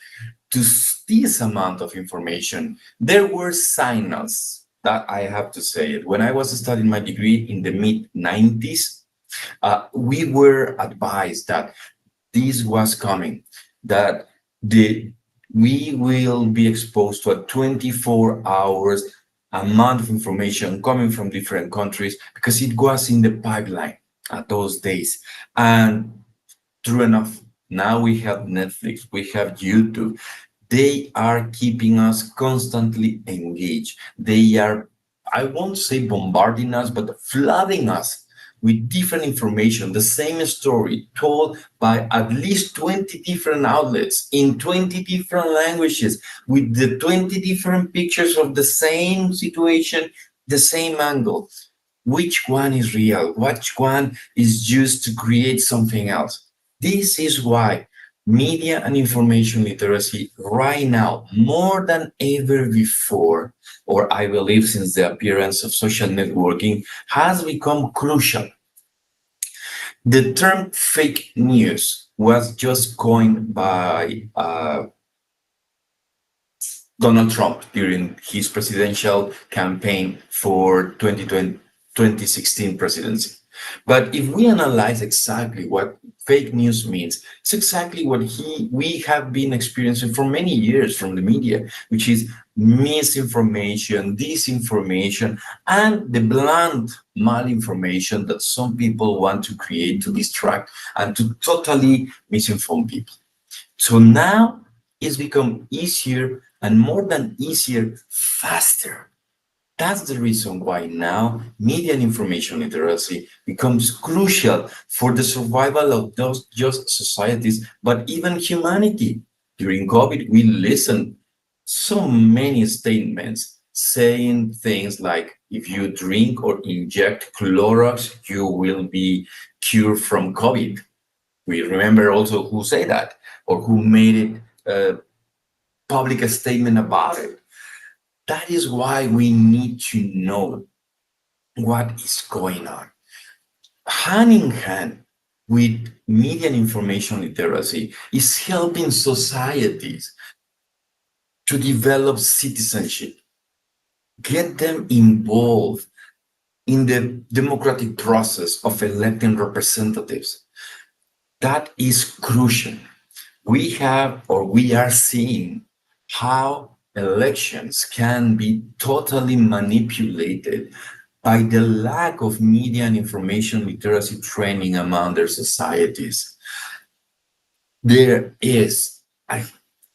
Speaker 4: to this amount of information. There were signals that I have to say it. When I was studying my degree in the mid-90s, we were advised that this was coming, that we will be exposed to a 24 hours amount of information coming from different countries because it was in the pipeline at those days. And true enough, now we have Netflix, we have YouTube. They are keeping us constantly engaged. They are, I won't say bombarding us, but flooding us with different information, the same story told by at least 20 different outlets in 20 different languages with the 20 different pictures of the same situation, the same angle. Which one is real? Which one is used to create something else? This is why media and information literacy right now, more than ever before, or I believe since the appearance of social networking, has become crucial. The term fake news was just coined by Donald Trump during his presidential campaign for 2016 presidency. But if we analyze exactly what fake news means, it's exactly what we have been experiencing for many years from the media, which is misinformation, disinformation, and the blunt malinformation that some people want to create to distract and to totally misinform people. So now it's become easier, and more than easier, faster. That's the reason why now media and information literacy becomes crucial for the survival of those just societies, but even humanity. During COVID, we listened so many statements saying things like, if you drink or inject Clorox, you will be cured from COVID. We remember also who said that or who made it a public statement about it. That is why we need to know what is going on. Hand in hand with media and information literacy is helping societies to develop citizenship, get them involved in the democratic process of electing representatives. That is crucial. We are seeing how elections can be totally manipulated by the lack of media and information literacy training among their societies. There is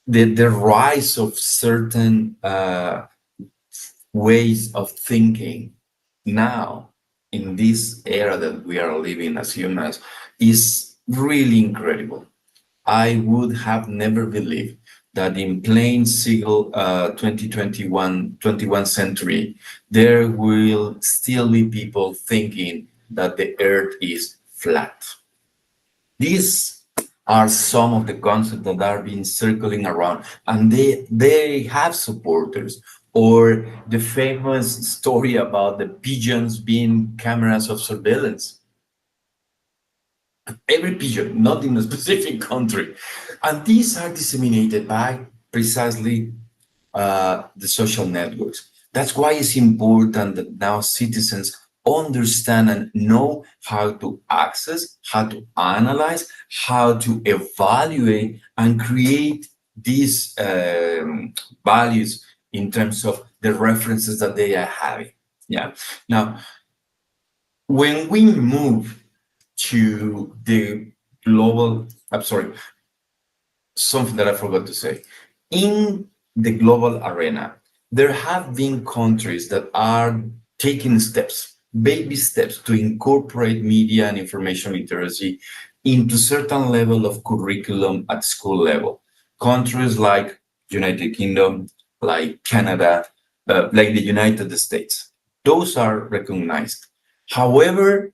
Speaker 4: the rise of certain ways of thinking now in this era that we are living as humans is really incredible. I would have never believed that in plain single 21st century, there will still be people thinking that the earth is flat. These are some of the concepts that are being circling around, and they have supporters. Or the famous story about the pigeons being cameras of surveillance. Every pigeon, not in a specific country. And these are disseminated by precisely the social networks. That's why it's important that now citizens understand and know how to access, how to analyze, how to evaluate and create these values in terms of the references that they are having. Yeah. Now, when we move to the global, I'm sorry, something that I forgot to say. In the global arena, there have been countries that are taking steps, baby steps, to incorporate media and information literacy into certain level of curriculum at school level. Countries like United Kingdom, like Canada, like the United States. Those are recognized. However,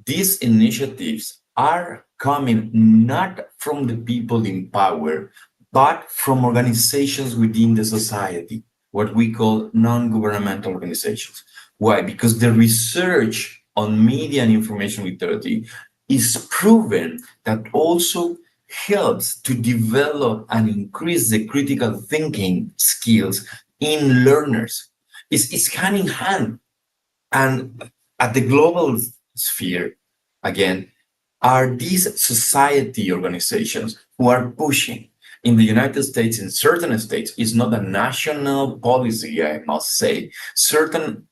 Speaker 4: these initiatives are coming not from the people in power, but from organizations within the society, what we call non-governmental organizations. Why? Because the research on media and information literacy is proven that also helps to develop and increase the critical thinking skills in learners. It's hand in hand. And at the global sphere, again, are these society organizations who are pushing. In the United States, in certain states, it's not a national policy, I must say. Certain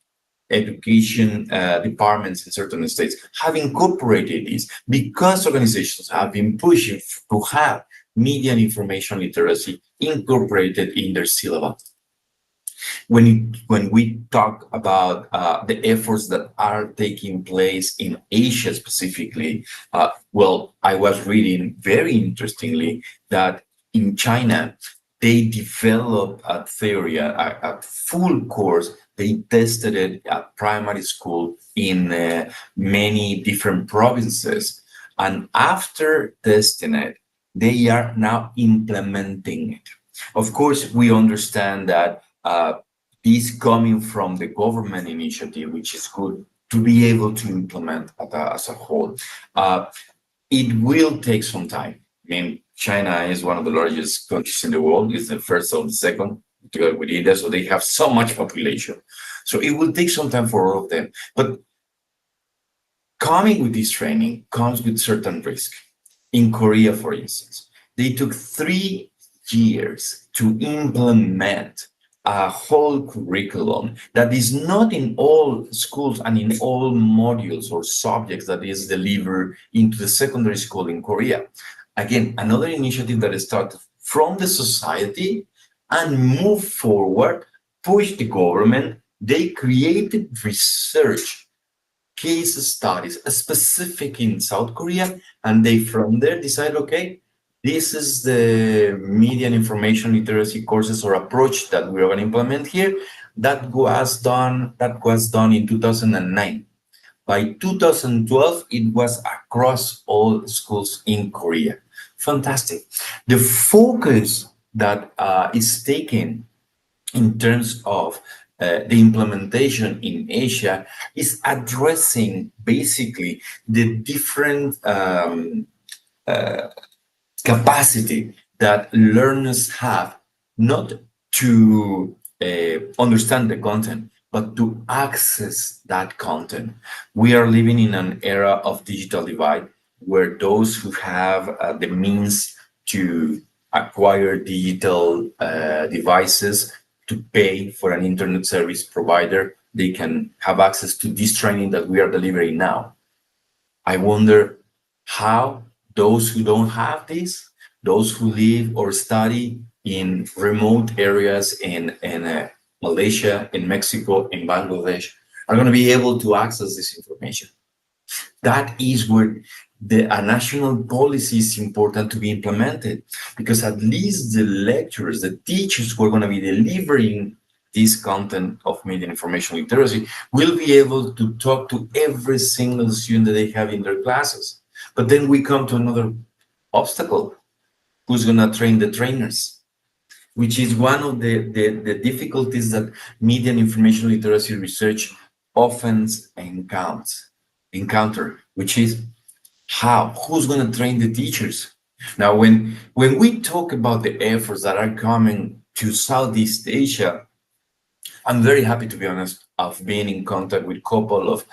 Speaker 4: education departments in certain states have incorporated this because organizations have been pushing to have media and information literacy incorporated in their syllabus. When we talk about the efforts that are taking place in Asia specifically, well, I was reading very interestingly that in China, they developed a theory, a full course. They tested it at primary school in many different provinces. And after testing it, they are now implementing it. Of course, we understand that this coming from the government initiative, which is good to be able to implement as a whole. It will take some time. I mean, China is one of the largest countries in the world. It's the first or the second together with India, so they have so much population. So it will take some time for all of them. But Coming with this training comes with certain risk. In Korea, for instance, they took 3 years to implement a whole curriculum that is not in all schools and in all modules or subjects that is delivered into the secondary school in Korea. Again, another initiative that started from the society and moved forward, pushed the government. They created research case studies specific in South Korea, and they from there decide, okay, this is the media and information literacy courses or approach that we're going to implement here. That was done in 2009. By 2012, it was across all schools in Korea. Fantastic. The focus that is taken in terms of the implementation in Asia is addressing basically the different capacity that learners have, not to understand the content, but to access that content. We are living in an era of digital divide where those who have the means to acquire digital devices to pay for an internet service provider, they can have access to this training that we are delivering now. I wonder how those who don't have this, those who live or study in remote areas in Malaysia, in Mexico, in Bangladesh, are going to be able to access this information. That is where a national policy is important to be implemented, because at least the lecturers, the teachers who are going to be delivering this content of media and information literacy will be able to talk to every single student that they have in their classes. But then we come to another obstacle. Who's going to train the trainers? Which is one of the difficulties that media and information literacy research often encounter, which is who's going to train the teachers? Now, when we talk about the efforts that are coming to Southeast Asia, I'm very happy, to be honest, of being in contact with a couple of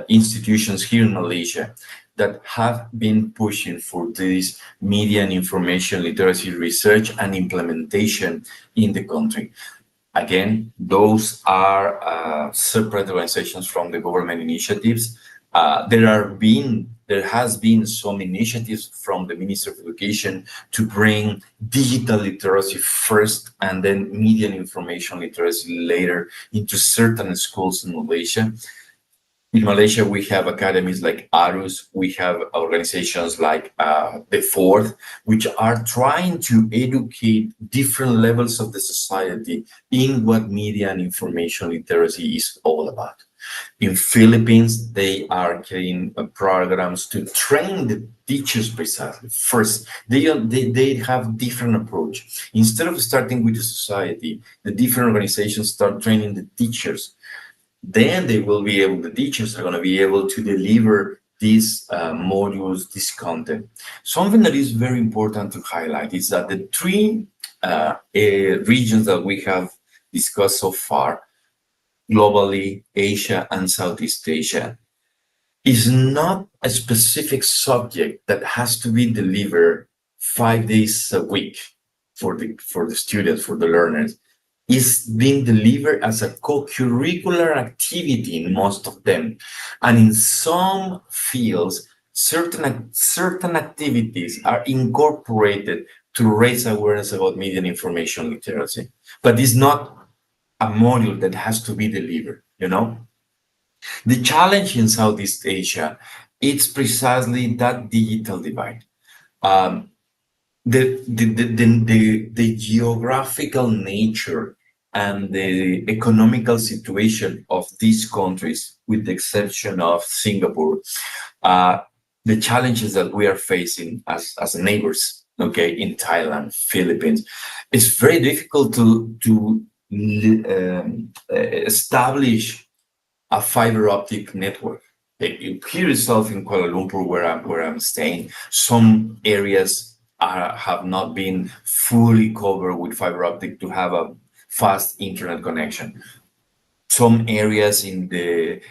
Speaker 4: institutions here in Malaysia that have been pushing for this media and information literacy research and implementation in the country. Again, those are separate organizations from the government initiatives. There has been some initiatives from the Minister of Education to bring digital literacy first and then media and information literacy later into certain schools in Malaysia. In Malaysia, we have academies like ARUS, we have organizations like The Fourth, which are trying to educate different levels of the society in what media and information literacy is all about. In Philippines, they are creating programs to train the teachers precisely. First, they have different approach. Instead of starting with the society, the different organizations start training the teachers. Then the teachers are going to be able to deliver these modules, this content. Something that is very important to highlight is that the 3 regions that we have discussed so far, globally, Asia and Southeast Asia, is not a specific subject that has to be delivered 5 days a week for the students, for the learners. Is being delivered as a co-curricular activity in most of them. And in some fields, certain activities are incorporated to raise awareness about media and information literacy. But it's not a module that has to be delivered, The challenge in Southeast Asia, it's precisely that digital divide. The geographical nature and the economical situation of these countries, with the exception of Singapore, the challenges that we are facing as neighbors, in Thailand, Philippines, it's very difficult to establish a fiber optic network. Here itself in Kuala Lumpur, where I'm staying, some areas have not been fully covered with fiber optic to have a fast internet connection. Some areas in the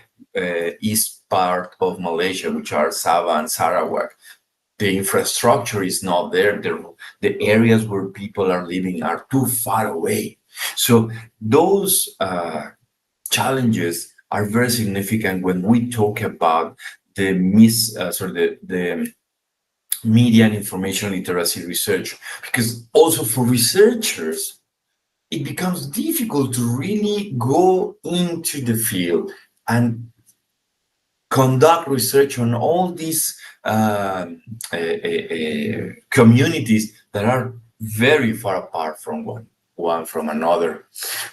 Speaker 4: east part of Malaysia, which are Sabah and Sarawak. The infrastructure is not there. The areas where people are living are too far away. So those challenges are very significant when we talk about the media and information literacy research, because also for researchers, it becomes difficult to really go into the field and conduct research on all these communities that are very far apart from one from another.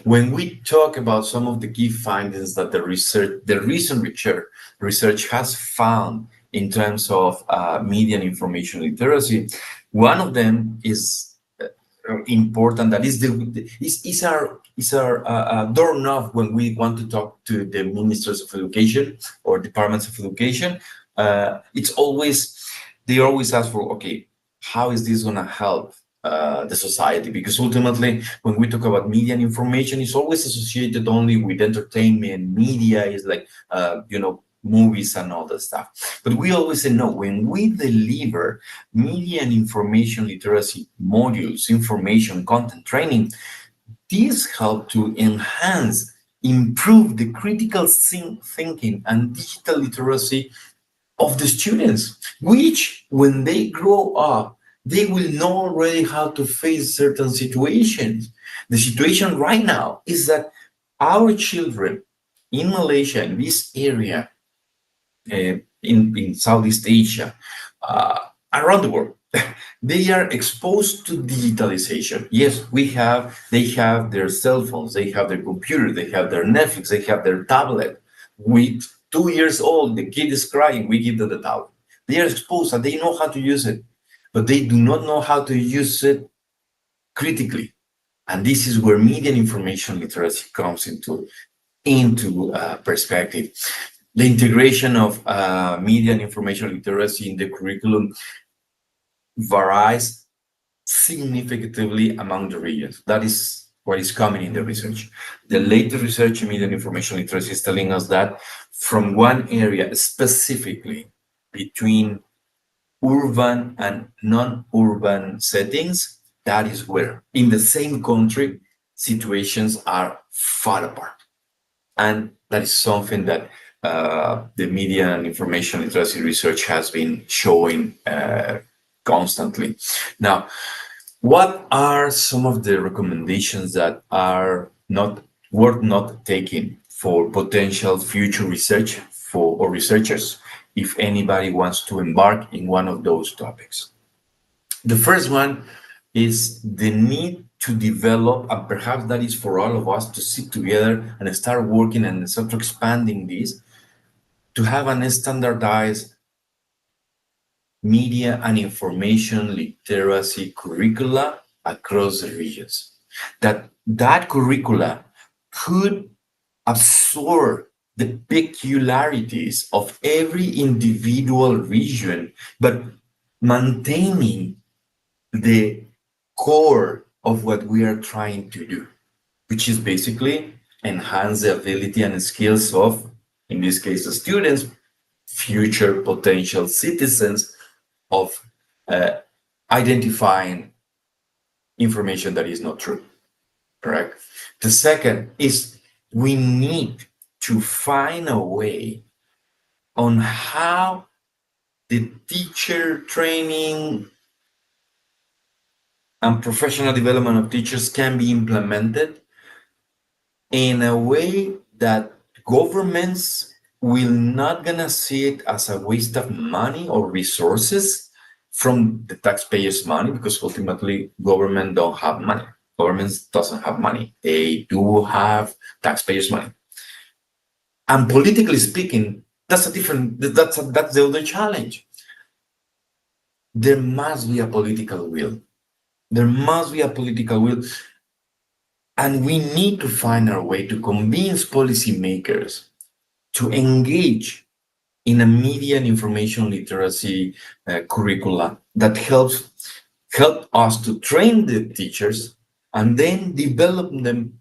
Speaker 4: When we talk about some of the key findings that the recent research has found in terms of media and information literacy, one of them is important, that is our doorknob when we want to talk to the ministers of education or departments of education. They always ask for, okay, how is this going to help the society? Because ultimately, when we talk about media and information, it's always associated only with entertainment. Media is like movies and all that stuff. But we always say, no, when we deliver media and information literacy modules, information content training, these help to improve the critical thinking and digital literacy of the students, which when they grow up, they will know already how to face certain situations. The situation right now is that our children in Malaysia, in this area, in Southeast Asia, around the world, they are exposed to digitalization. Yes, they have their cell phones, they have their computer, they have their Netflix, they have their tablet. With 2 years old, the kid is crying, we give them the tablet. They are exposed and they know how to use it, but they do not know how to use it critically. And this is where media and information literacy comes into perspective. The integration of media and information literacy in the curriculum varies significantly among the regions. That is what is coming in the research. The latest research in media and information literacy is telling us that from one area specifically between urban and non-urban settings, that is where in the same country situations are far apart. And that is something that the media and information literacy research has been showing constantly. Now, what are some of the recommendations that are worth not taking for potential future research or researchers, if anybody wants to embark in one of those topics? The first one is the need to develop, and perhaps that is for all of us to sit together and start working and start expanding this, to have an standardized media and information literacy curricula across the regions. That curricula could absorb the peculiarities of every individual region, but maintaining the core of what we are trying to do, which is basically enhance the ability and skills of, in this case, the students, future potential citizens, of identifying information that is not true, correct? The second is we need to find a way on how the teacher training and professional development of teachers can be implemented in a way that governments will not gonna see it as a waste of money or resources from the taxpayers' money, because ultimately government don't have money. Government doesn't have money. They do have taxpayers' money. And politically speaking, that's the other challenge. There must be a political will. There must be a political will. And we need to find our way to convince policymakers to engage in a media and information literacy curricula that help us to train the teachers and then develop them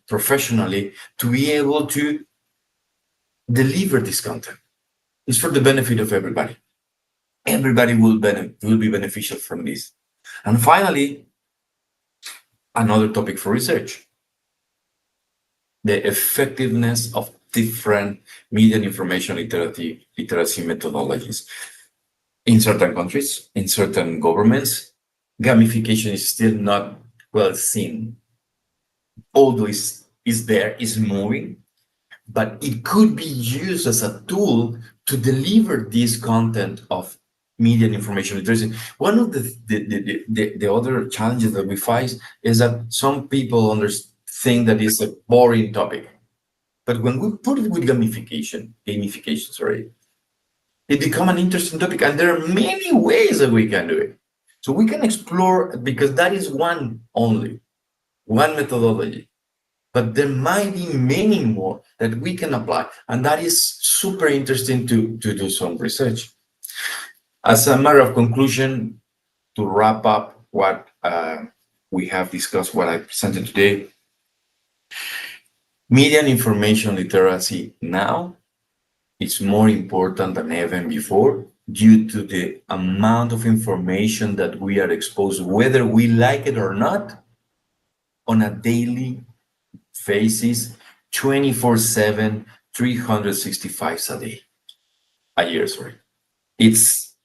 Speaker 4: professionally to be able to deliver this content. It's for the benefit of everybody. Everybody will be beneficial from this. And finally, another topic for research: the effectiveness of different media and information literacy methodologies. In certain countries, in certain governments, gamification is still not well seen, although is moving, but it could be used as a tool to deliver this content of media and information literacy. One of the other challenges that we face is that some people think that it's a boring topic, but when we put it with gamification, sorry, it becomes an interesting topic, and there are many ways that we can do it. So we can explore, because that is one methodology, but there might be many more that we can apply, and that is super interesting to do some research. As a matter of conclusion, to wrap up what we have discussed, what I presented today, media and information literacy now is more important than ever before, due to the amount of information that we are exposed, whether we like it or not, on a daily basis, 24/7, 365 a year, sorry. It's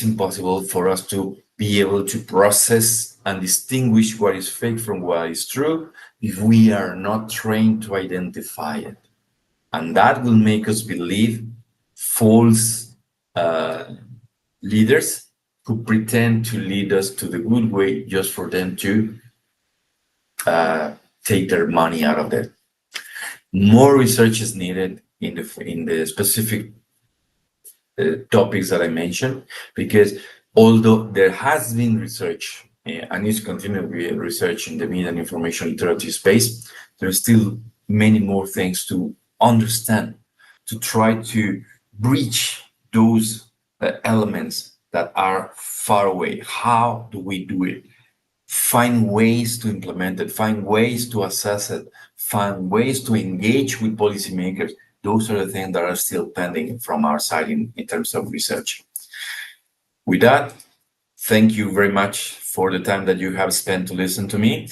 Speaker 4: impossible for us to be able to process and distinguish what is fake from what is true if we are not trained to identify it. And that will make us believe false leaders who pretend to lead us to the good way just for them to take their money out of it. More research is needed in the specific topics that I mentioned, because although there has been research and is continuing research in the media and information literacy space, there's still many more things to understand, to try to breach those elements that are far away. How do we do it? Find ways to implement it, find ways to assess it, find ways to engage with policymakers. Those are the things that are still pending from our side in terms of research. With that, thank you very much for the time that you have spent to listen to me.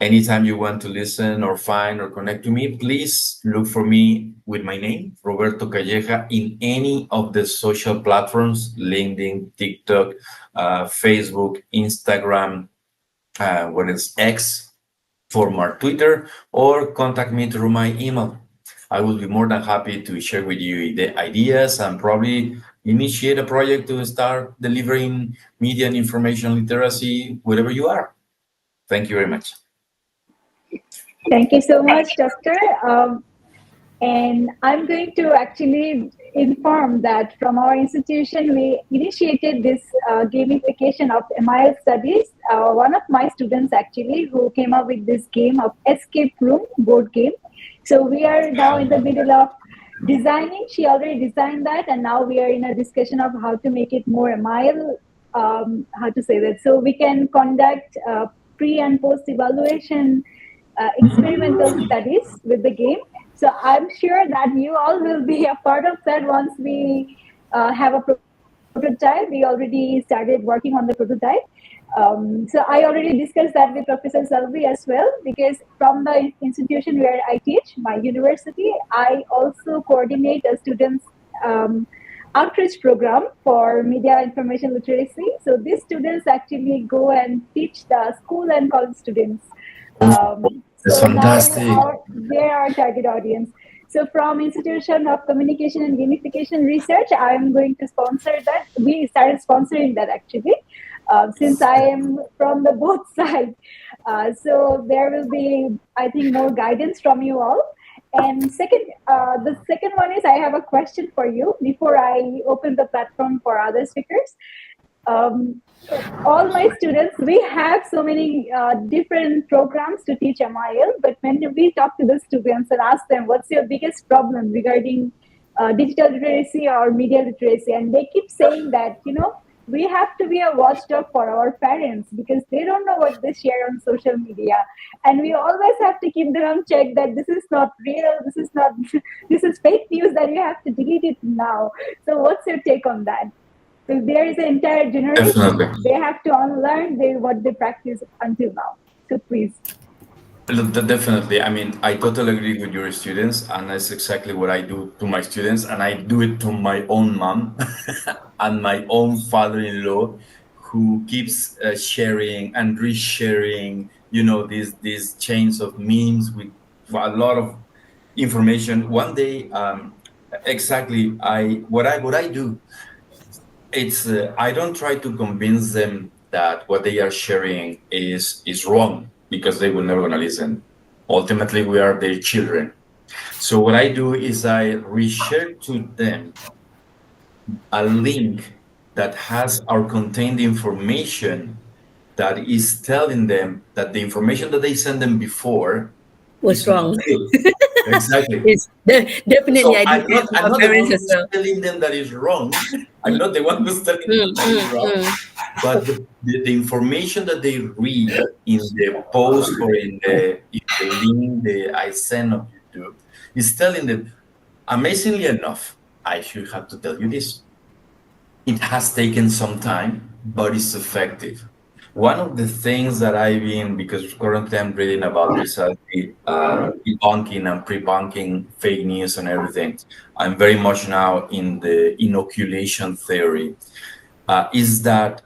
Speaker 4: Anytime you want to listen or find or connect to me, please look for me with my name, Roberto Calleja, in any of the social platforms: LinkedIn, TikTok, Facebook, Instagram, X, former Twitter, or contact me through my email. I will be more than happy to share with you the ideas and probably initiate a project to start delivering media and information literacy wherever you are. Thank you very much.
Speaker 1: Thank you so much, Doctor. And I'm going to actually inform that from our institution, we initiated this gamification of MIL studies. One of my students actually who came up with this game of escape room board game. So we are now in the middle of designing. She already designed that, and now we are in a discussion of how to make it more MIL, how to say that. So we can conduct pre and post evaluation experimental studies with the game. So I'm sure that you all will be a part of that once we have a prototype. We already started working on the prototype. So I already discussed that with Professor Selby as well, because from the institution where I teach, my university, I also coordinate a students' outreach program for media information literacy. So these students actually go and teach the school and college students.
Speaker 4: That's
Speaker 1: so
Speaker 4: fantastic.
Speaker 1: Now they are our target audience. So from Institution of Communication and Gamification Research, I'm going to sponsor that. We started sponsoring that actually, since I am from the both sides. So there will be, I think, more guidance from you all. And second, the second one is I have a question for you before I open the platform for other speakers. All my students, we have so many different programs to teach MIL, but when we talk to the students and ask them, what's your biggest problem regarding digital literacy or media literacy? And they keep saying that, we have to be a watchdog for our parents because they don't know what they share on social media, and we always have to keep them on check that this is not real, this is not this is fake news, that you have to delete it now. So what's your take on that? So there is an entire generation,
Speaker 4: Definitely.
Speaker 1: they have to unlearn what they practice until now. So please.
Speaker 4: Look, definitely. I mean, I totally agree with your students, and that's exactly what I do to my students, and I do it to my own mom and my own father-in-law, who keeps sharing and resharing, these chains of memes with a lot of information. One day, exactly, what I do, it's I don't try to convince them that what they are sharing is wrong, because they will never gonna listen. Ultimately, we are their children. So what I do is I reshare to them a link that has or contained information that is telling them that the information that they sent them before
Speaker 3: Was
Speaker 4: is not
Speaker 3: wrong.
Speaker 4: true. Exactly.
Speaker 3: It's definitely,
Speaker 4: So
Speaker 3: I do that with
Speaker 4: I'm
Speaker 3: my
Speaker 4: not the one
Speaker 3: parents as
Speaker 4: who's
Speaker 3: well.
Speaker 4: telling them that is wrong. I'm not the one who's telling them that is wrong. But the information that they read in the post or in the link that I send on YouTube is telling them, amazingly enough, I should have to tell you this. It has taken some time, but it's effective. One of the things that I've been, because currently I'm reading about precisely debunking and pre-bunking fake news and everything, I'm very much now in the inoculation theory, is that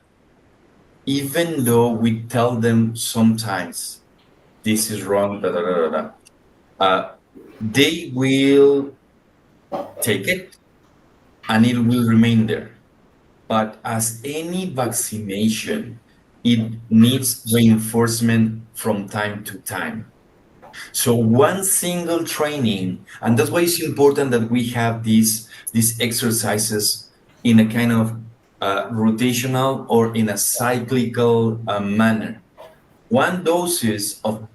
Speaker 4: even though we tell them sometimes this is wrong, da, da, da, da, da, they will take it and it will remain there. But as any vaccination, it needs reinforcement from time to time. So one single training, and that's why it's important that we have these exercises in a kind of rotational or in a cyclical manner. One doses of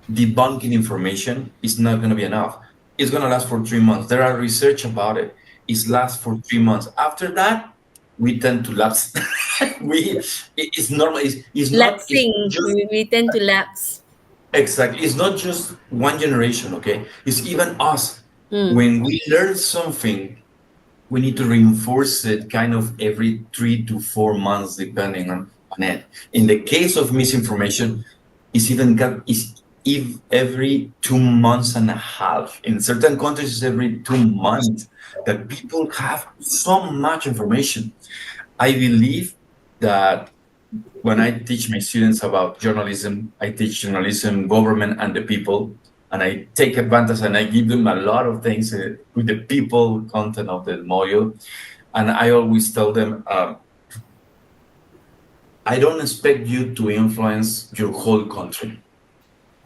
Speaker 4: debunking information is not going to be enough. It's going to last for 3 months. There are research about it. It lasts for 3 months. After that, we tend to lapse. It's normal. It's
Speaker 3: Lapsing,
Speaker 4: just
Speaker 3: we tend to lapse.
Speaker 4: exactly. It's not just one generation. Okay, it's even us. When we learn something, we need to reinforce it kind of every 3 to 4 months, depending on it. In the case of misinformation, it's even got is if every 2 months and a half. In certain countries, it's every 2 months that people have so much information. I believe that when I teach my students about journalism, I teach journalism, government, and the people, and I take advantage and I give them a lot of things with the people content of the module. And I always tell them, I don't expect you to influence your whole country.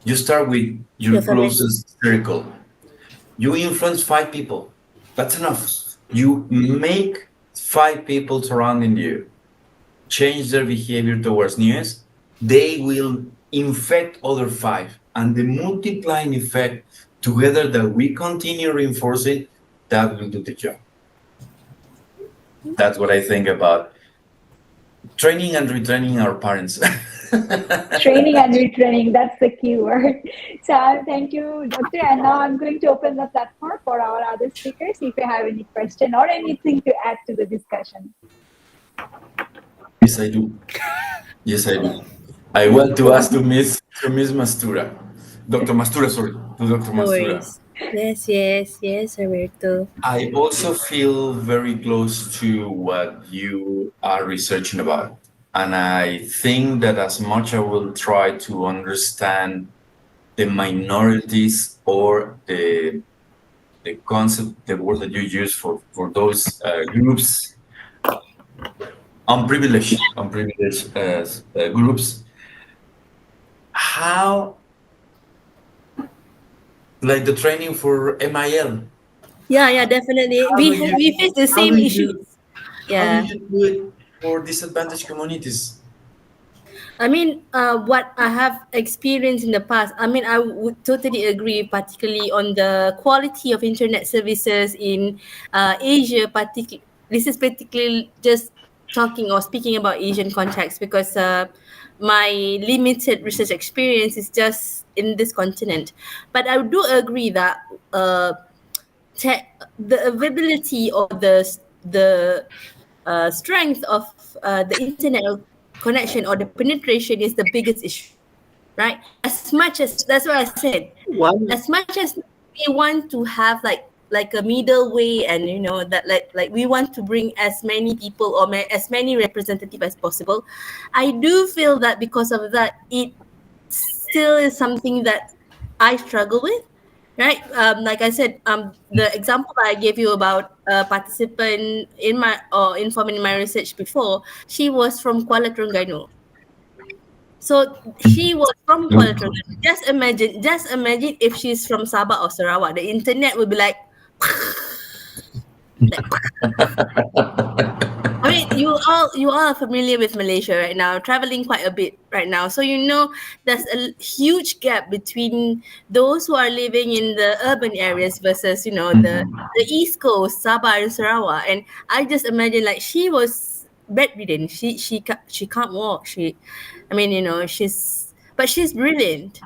Speaker 4: You start with your
Speaker 3: Your family.
Speaker 4: closest circle. You influence 5 people. That's enough. You make 5 people surrounding you change their behavior towards news, they will infect other 5. And the multiplying effect together that we continue reinforcing, that will do the job. That's what I think about training and retraining our parents.
Speaker 1: Training and retraining, that's the key word. So thank you, Doctor. And now I'm going to open the platform for our other speakers if you have any question or anything to add to the discussion.
Speaker 4: Yes, I do. Yes, I do. I want to ask to Miss Mastura. Dr. Mastura, sorry, to Dr.
Speaker 3: No
Speaker 4: Mastura.
Speaker 3: worries. Yes, Roberto.
Speaker 4: I also feel very close to what you are researching about. And I think that as much I will try to understand the minorities or the concept, the word that you use for those groups, unprivileged groups, how, like the training for MIL,
Speaker 3: Yeah, definitely.
Speaker 4: how do
Speaker 3: We
Speaker 4: you,
Speaker 3: face the
Speaker 4: how
Speaker 3: same
Speaker 4: do
Speaker 3: issues.
Speaker 4: you, how do
Speaker 3: Yeah.
Speaker 4: you do it for disadvantaged communities?
Speaker 3: I mean, what I have experienced in the past, I mean, I would totally agree, particularly on the quality of internet services in Asia. This is particularly just talking or speaking about Asian context because my limited research experience is just in this continent. But I do agree that uh, the availability or the strength of the internet connection or the penetration is the biggest issue, right? As much as that's what I said.
Speaker 2: One,
Speaker 3: As much as we want to have like a middle way, and you know that like we want to bring as many people or as many representative as possible, I do feel that because of that, it still is something that I struggle with, right? Like I said, the example I gave you about a participant in my or informant in my research before, she was from Kuala Terengganu. So she was from Kuala Terengganu. Just imagine if she's from Sabah or Sarawak. The internet would be like, like I mean, you all are familiar with Malaysia right now, traveling quite a bit right now. So you know there's a huge gap between those who are living in the urban areas versus the East Coast, Sabah and Sarawak. And I just imagine like she was bedridden. She can't walk. I mean, she's brilliant.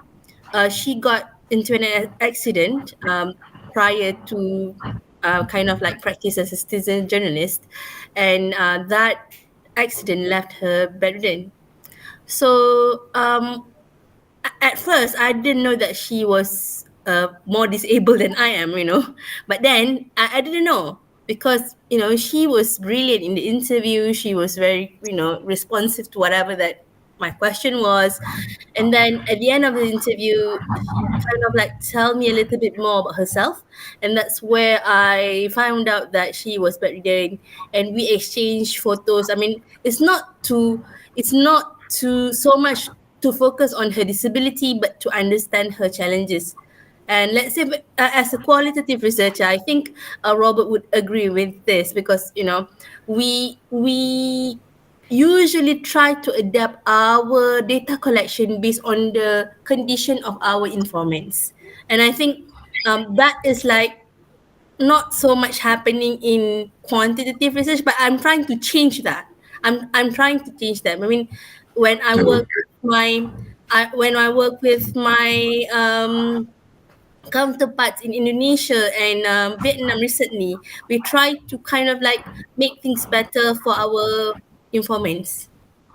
Speaker 3: She got into an accident prior to kind of like practice as a citizen journalist, and that accident left her bedridden. So at first, I didn't know that she was more disabled than I am, but then I didn't know because she was brilliant in the interview. She was very responsive to whatever that my question was, and then at the end of the interview, she kind of like tell me a little bit more about herself, and that's where I found out that she was bedridden, and we exchanged photos. I mean, it's not to so much to focus on her disability, but to understand her challenges. And let's say, as a qualitative researcher, I think Robert would agree with this because we usually try to adapt our data collection based on the condition of our informants. And I think that is like not so much happening in quantitative research, but I'm trying to change that. I'm trying to change that. I mean, when I work with my counterparts in Indonesia and Vietnam recently, we try to kind of like make things better for our informants,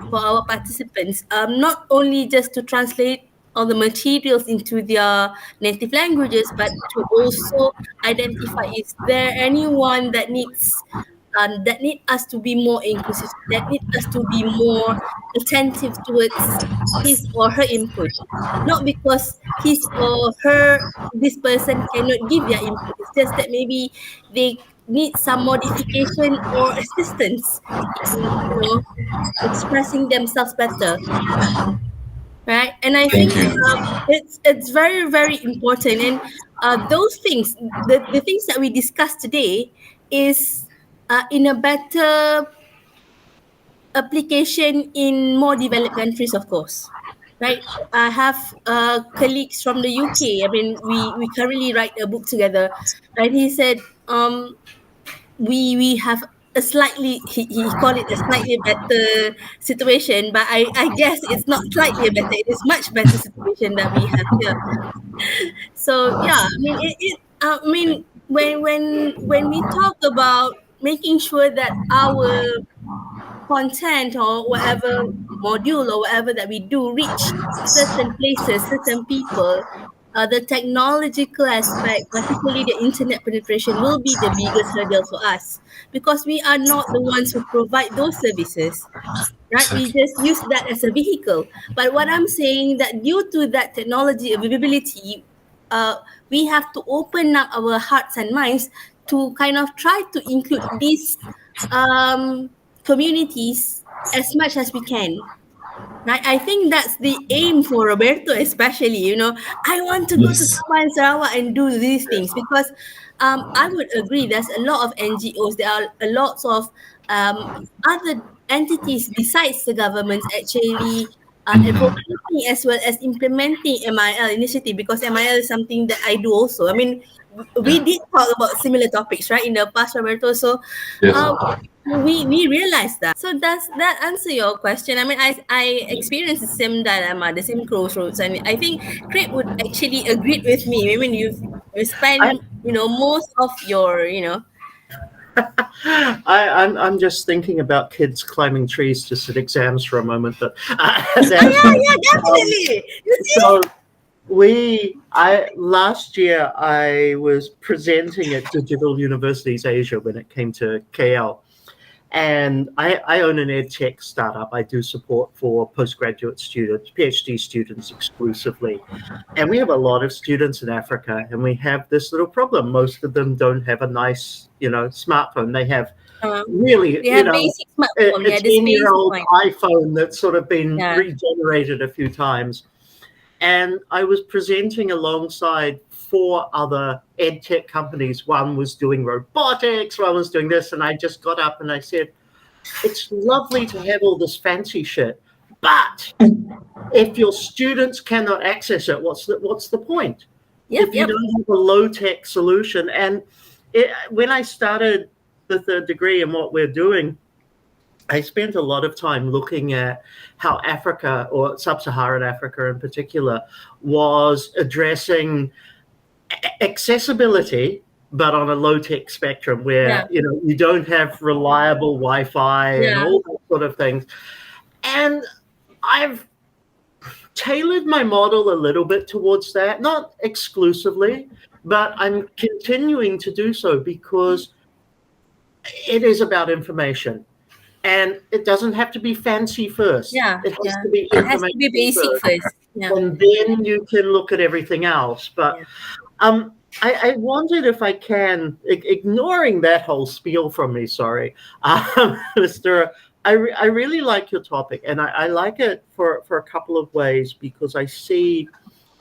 Speaker 3: for our participants. Not only just to translate all the materials into their native languages, but to also identify is there anyone that need us to be more inclusive, that need us to be more attentive towards his or her input. Not because his or her this person cannot give their input. It's just that maybe they need some modification or assistance in expressing themselves better, right? And I
Speaker 4: Thank
Speaker 3: think
Speaker 4: you.
Speaker 3: it's very very important. And those things, the things that we discussed today, is in a better application in more developed countries, of course, right? I have colleagues from the UK. I mean, we currently write a book together, and he said we have a slightly, he called it a slightly better situation, but I guess it's not slightly better, it is much better situation that we have here. So yeah, I mean I mean when we talk about making sure that our content or whatever module or whatever that we do reach certain places, certain people, the technological aspect, particularly the internet penetration, will be the biggest hurdle for us because we are not the ones who provide those services, right? We
Speaker 4: Exactly.
Speaker 3: just use that as a vehicle. But what I'm saying that due to that technology availability, uh, we have to open up our hearts and minds to kind of try to include these communities as much as we can. Right? I think that's the aim for Roberto, especially. I want to go to
Speaker 4: Yes.
Speaker 3: Sabah and Sarawak and do these things because I would agree there's a lot of NGOs, there are a lots of other entities besides the governments actually advocating developing as well as implementing MIL initiative, because MIL is something that I do also. I mean, we did talk about similar topics, right, in the past, Roberto. So we realized that. So does that answer your question? I mean, I experienced the same dilemma, the same crossroads, and I think Craig would actually agree with me. I mean, you spend most of your
Speaker 2: I'm just thinking about kids climbing trees to sit exams for a moment, but
Speaker 3: definitely. You see?
Speaker 2: so last year I was presenting at Digital Universities Asia when it came to KL. And I own an ed tech startup. I do support for postgraduate students, PhD students exclusively. And we have a lot of students in Africa, and we have this little problem. Most of them don't have a nice, smartphone. They have really,
Speaker 3: they have basic smartphone.
Speaker 2: a 10-year-old iPhone that's sort of been regenerated a few times. And I was presenting alongside 4 other ed tech companies. One was doing robotics, one was doing this, and I just got up and I said, it's lovely to have all this fancy shit, but if your students cannot access it, what's the point? If you don't have a low-tech solution. And when I started the 3rd degree and what we're doing, I spent a lot of time looking at how Africa, or sub-Saharan Africa in particular, was addressing accessibility, but on a low-tech spectrum where you don't have reliable Wi-Fi and all that sort of things. And I've tailored my model a little bit towards that, not exclusively, but I'm continuing to do so because it is about information. And it doesn't have to be fancy first. It has to be information.
Speaker 3: It has to be basic first.
Speaker 2: And then you can look at everything else. But I wondered if I can, ignoring that whole spiel from me, sorry, Mastura, I really like your topic, and I like it for a couple of ways, because I see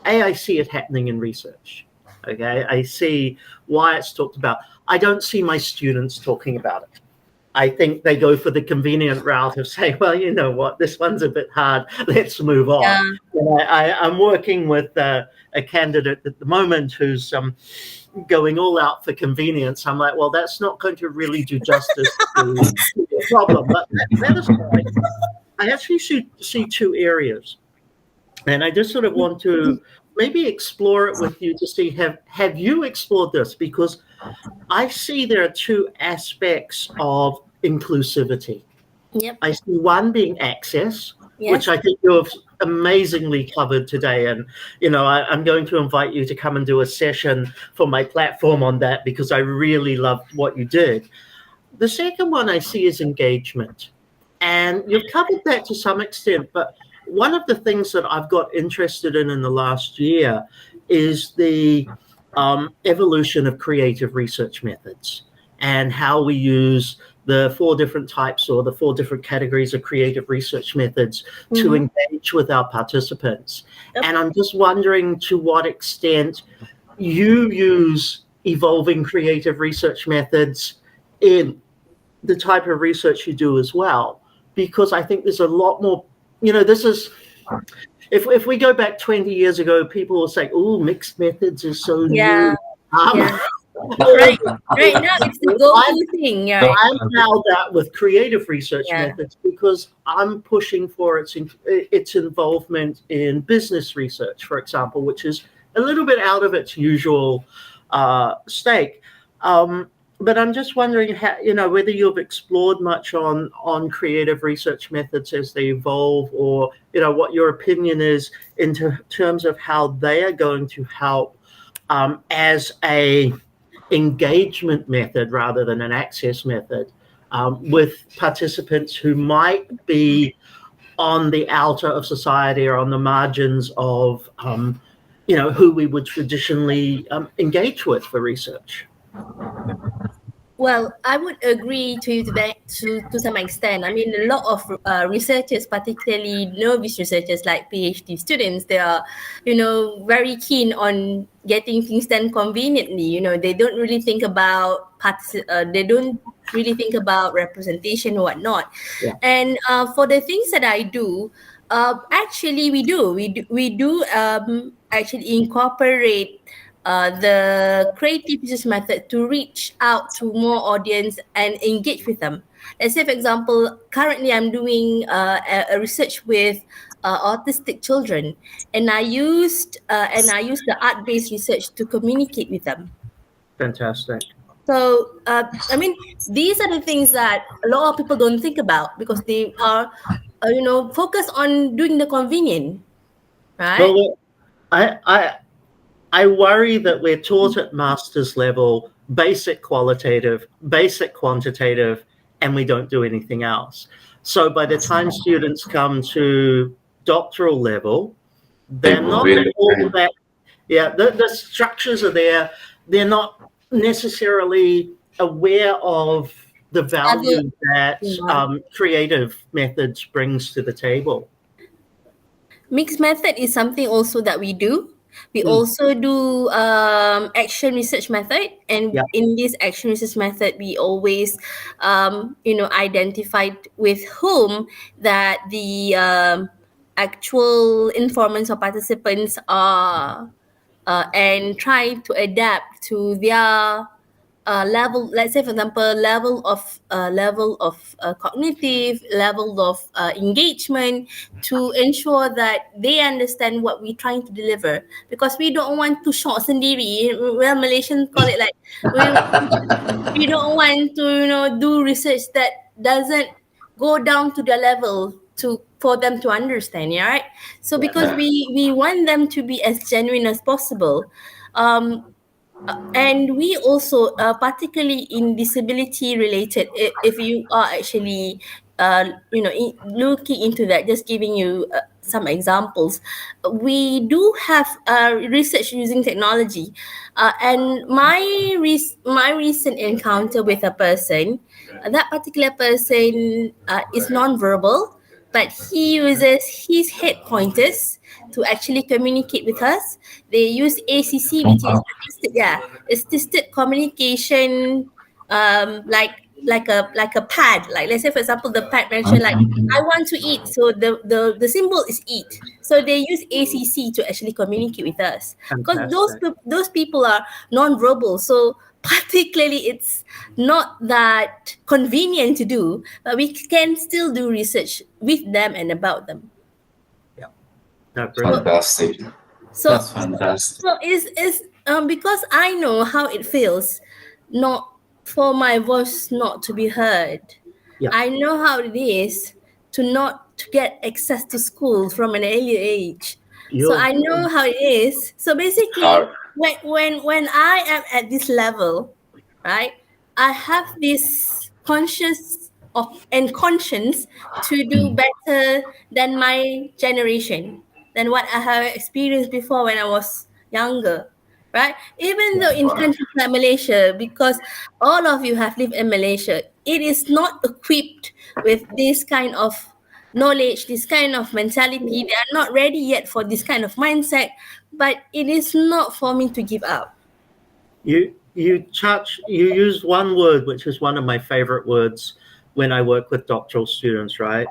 Speaker 2: it happening in research. Okay, I see why it's talked about. I don't see my students talking about it. I think they go for the convenient route of saying, well, you know what, this one's a bit hard, let's move on. I'm working with a candidate at the moment who's going all out for convenience. I'm like, well, that's not going to really do justice to the problem. But that aside, I actually see 2 areas. And I just sort of want to maybe explore it with you to see, have you explored this? Because I see there are 2 aspects of inclusivity. I see one being access, which I think you've amazingly covered today. And, I'm going to invite you to come and do a session for my platform on that, because I really loved what you did. The second one I see is engagement. And you've covered that to some extent, but one of the things that I've got interested in the last year is the evolution of creative research methods, and how we use the 4 different types, or the 4 different categories of creative research methods to engage with our participants. And I'm just wondering to what extent you use evolving creative research methods in the type of research you do as well, because I think there's a lot more, this is, if we go back 20 years ago, people will say, oh, mixed methods is so new.
Speaker 3: Right now it's the go-to thing.
Speaker 2: I'm now that with creative research methods, because I'm pushing for its involvement in business research, for example, which is a little bit out of its usual stake. But I'm just wondering how, whether you've explored much on creative research methods as they evolve, or what your opinion is in terms of how they are going to help as a engagement method rather than an access method with participants who might be on the outer of society, or on the margins of who we would traditionally engage with for research.
Speaker 3: Well, I would agree to you to some extent. I mean, a lot of researchers, particularly novice researchers like PhD students, they are, very keen on getting things done conveniently. They don't really think about representation or whatnot. And for the things that I do, Actually, we do actually incorporate the creative business method to reach out to more audience and engage with them. Let's say, for example, currently I'm doing a research with autistic children, and I used the art-based research to communicate with them.
Speaker 2: Fantastic.
Speaker 3: So, I mean, these are the things that a lot of people don't think about because they are, focused on doing the convenient, right?
Speaker 2: Well, I worry that we're taught at master's level basic qualitative, basic quantitative, and we don't do anything else. So by the time students come to doctoral level,
Speaker 4: They
Speaker 2: they're
Speaker 4: will
Speaker 2: not
Speaker 4: really
Speaker 2: all that, yeah, the structures are there. They're not necessarily aware of the
Speaker 3: Level,
Speaker 2: value that
Speaker 3: yeah.
Speaker 2: creative methods brings to the table.
Speaker 3: Mixed method is something also that we do. We
Speaker 2: Mm,
Speaker 3: also do action research method, and
Speaker 2: yeah,
Speaker 3: in this action research method, we always, identified with whom that the actual informants or participants are, and try to adapt to their level. Let's say, for example, level of cognitive level of engagement, to ensure that they understand what we're trying to deliver, because we don't want to short sendiri. Well, Malaysians call it like, we don't want to, do research that doesn't go down to their level to for them to understand, yeah, right? So because we want them to be as genuine as possible. um and we also, particularly in disability related, if you are actually looking into that, just giving you some examples, we do have research using technology, and my recent encounter with a person, that particular person is non-verbal, but he uses his head pointers to actually communicate with us. They use ACC, which is assisted communication, like a pad. Like, let's say, for example, the pad mentioned like, I want to eat, so the symbol is eat. So they use ACC to actually communicate with us, because
Speaker 2: fantastic.
Speaker 3: those people are non-verbal. So particularly, it's not that convenient to do, but we can still do research with them and about them.
Speaker 2: Yeah, no,
Speaker 3: So
Speaker 2: brilliant.
Speaker 4: fantastic.
Speaker 3: so
Speaker 4: That's fantastic.
Speaker 3: so is because I know how it feels, not for my voice not to be heard.
Speaker 2: Yeah,
Speaker 3: I know how it is to not to get access to school from an early age. So
Speaker 2: you're
Speaker 3: I know how it is. So basically,
Speaker 4: Hard.
Speaker 3: when I am at this level, right, I have this conscious of and conscience to do better than my generation, than what I have experienced before when I was younger, right? Even though in countries like Malaysia, because all of you have lived in Malaysia, it is not equipped with this kind of knowledge, this kind of mentality. They are not ready yet for this kind of mindset, but it is not for me to give up.
Speaker 2: you used one word which is one of my favorite words when I work with doctoral students, right?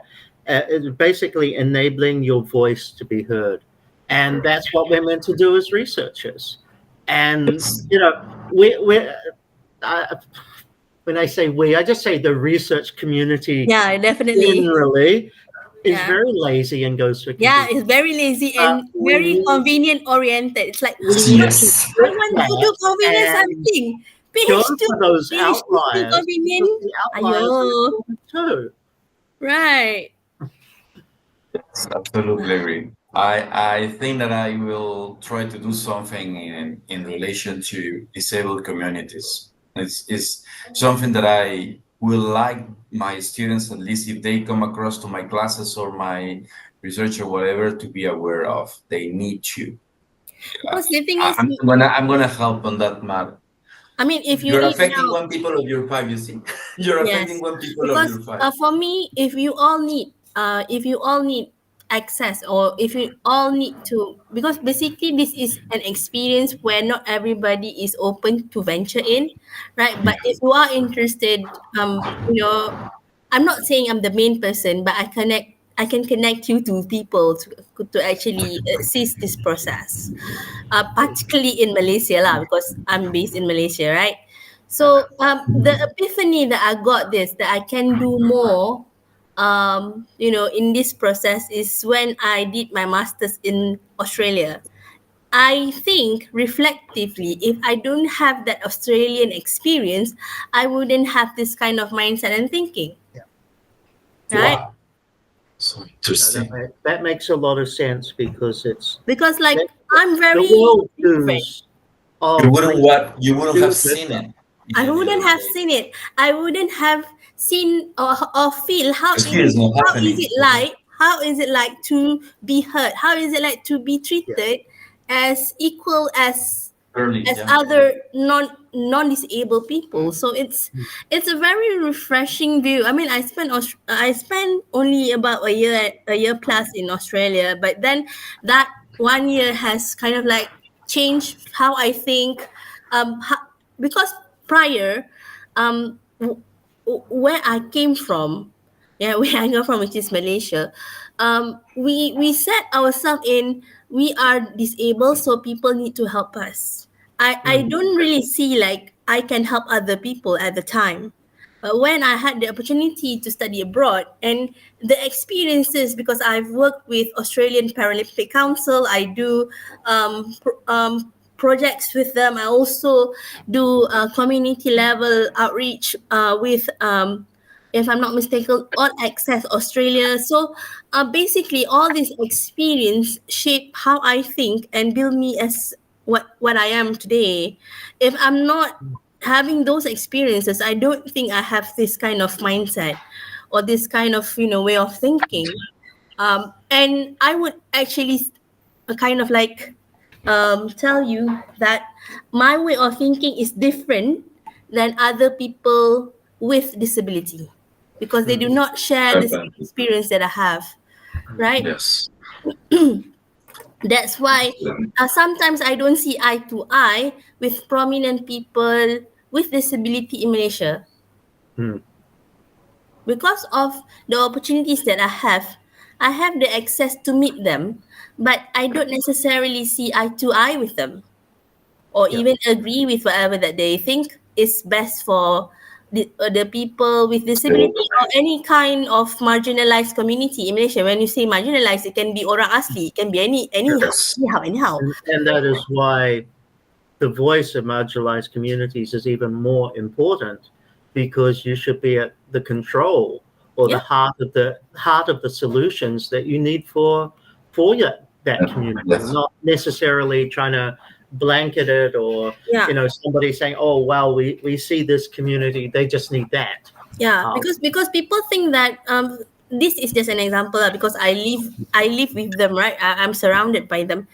Speaker 2: It's basically enabling your voice to be heard, and that's what we're meant to do as researchers. And
Speaker 4: It's
Speaker 2: we uh, when I say we, I just say the research community
Speaker 3: Yeah, definitely.
Speaker 2: generally is
Speaker 3: Yeah.
Speaker 2: very lazy and goes for
Speaker 3: Yeah,
Speaker 2: convenience.
Speaker 3: it's very lazy
Speaker 2: But
Speaker 3: and very convenient oriented. It's like,
Speaker 2: we
Speaker 3: no,
Speaker 2: need to
Speaker 4: yes.
Speaker 3: I
Speaker 2: flip
Speaker 3: want to do
Speaker 2: that
Speaker 3: convenient
Speaker 2: and
Speaker 3: something.
Speaker 2: go
Speaker 3: PhD,
Speaker 2: for those
Speaker 3: PhD still
Speaker 2: outliers, because
Speaker 3: convenient.
Speaker 2: the outliers are
Speaker 3: Ayo,
Speaker 2: important too.
Speaker 3: right.
Speaker 4: Yes, absolutely agree. I think that I will try to do something in relation to disabled communities. It's something that I will like my students, at least if they come across to my classes or my research or whatever, to be aware of. They need to.
Speaker 3: Because the thing
Speaker 4: I-
Speaker 3: is,
Speaker 4: I'm gonna help on that matter.
Speaker 3: I mean, if you
Speaker 4: You're
Speaker 3: need
Speaker 4: affecting
Speaker 3: help,
Speaker 4: one people of your five, you see. You're affecting
Speaker 3: yes,
Speaker 4: one people of
Speaker 3: because
Speaker 4: your five.
Speaker 3: for me, if you all need access, or if you all need to, because basically this is an experience where not everybody is open to venture in, right? But if you are interested, I'm not saying I'm the main person, but I can connect you to people to actually assist this process, particularly in Malaysia lah, because I'm based in Malaysia, right? So the epiphany that I got this that I can do more, in this process is when I did my masters in Australia. I think reflectively, if I don't have that Australian experience, I wouldn't have this kind of mindset and thinking. Right?
Speaker 4: Wow. So
Speaker 2: No,
Speaker 4: interesting.
Speaker 2: that makes a lot of sense because
Speaker 3: Because like
Speaker 2: the,
Speaker 3: I'm
Speaker 2: the
Speaker 3: very
Speaker 2: world
Speaker 3: different.
Speaker 2: views of
Speaker 4: You wouldn't have seen it if
Speaker 3: I
Speaker 4: you
Speaker 3: wouldn't
Speaker 4: didn't
Speaker 3: have seen it. I wouldn't have seen or feel
Speaker 4: experience not
Speaker 3: how is
Speaker 4: happening.
Speaker 3: it like how is it like to be heard? How is it like to be
Speaker 2: yeah,
Speaker 3: treated as equal
Speaker 4: Early,
Speaker 3: as
Speaker 4: yeah.
Speaker 3: other non-disabled people. So it's a very refreshing view. I mean, I spent only about a year plus in Australia, but then that 1 year has kind of like changed how I think. Because prior, where I came from, yeah, where I come from, which is Malaysia, we set ourselves in, we are disabled, so people need to help us. I don't really see like I can help other people at the time. But when I had the opportunity to study abroad and the experiences, because I've worked with Australian Paralympic Council, I do projects with them. I also do community level outreach with, if I'm not mistaken, All Access Australia. So basically, all this experience shape how I think and build me as what I am today. If I'm not having those experiences, I don't think I have this kind of mindset or this kind of way of thinking. And I would actually kind of like tell you that my way of thinking is different than other people with disability because they do not share the same
Speaker 4: Definitely.
Speaker 3: experience that I have, right?
Speaker 4: Yes.
Speaker 3: That's why sometimes I don't see eye to eye with prominent people with disability in Malaysia
Speaker 2: mm,
Speaker 3: because of the opportunities that I have. I have the access to meet them, but I don't necessarily see eye to eye with them or
Speaker 2: yeah,
Speaker 3: even agree with whatever that they think is best for the people with disability or any kind of marginalized community in Malaysia. When you say marginalized, it can be orang asli, it can be
Speaker 4: Yes.
Speaker 3: anyhow.
Speaker 2: and that is why the voice of marginalized communities is even more important because you should be at the control or the
Speaker 3: Yeah,
Speaker 2: heart of the solutions that you need for that community,
Speaker 4: Yes.
Speaker 2: not necessarily trying to blanket it or
Speaker 3: yeah.
Speaker 2: somebody saying, oh well, we see this community, they just need that.
Speaker 3: Yeah,
Speaker 2: um,
Speaker 3: because people think that this is just an example because I live with them, right? I'm surrounded by them.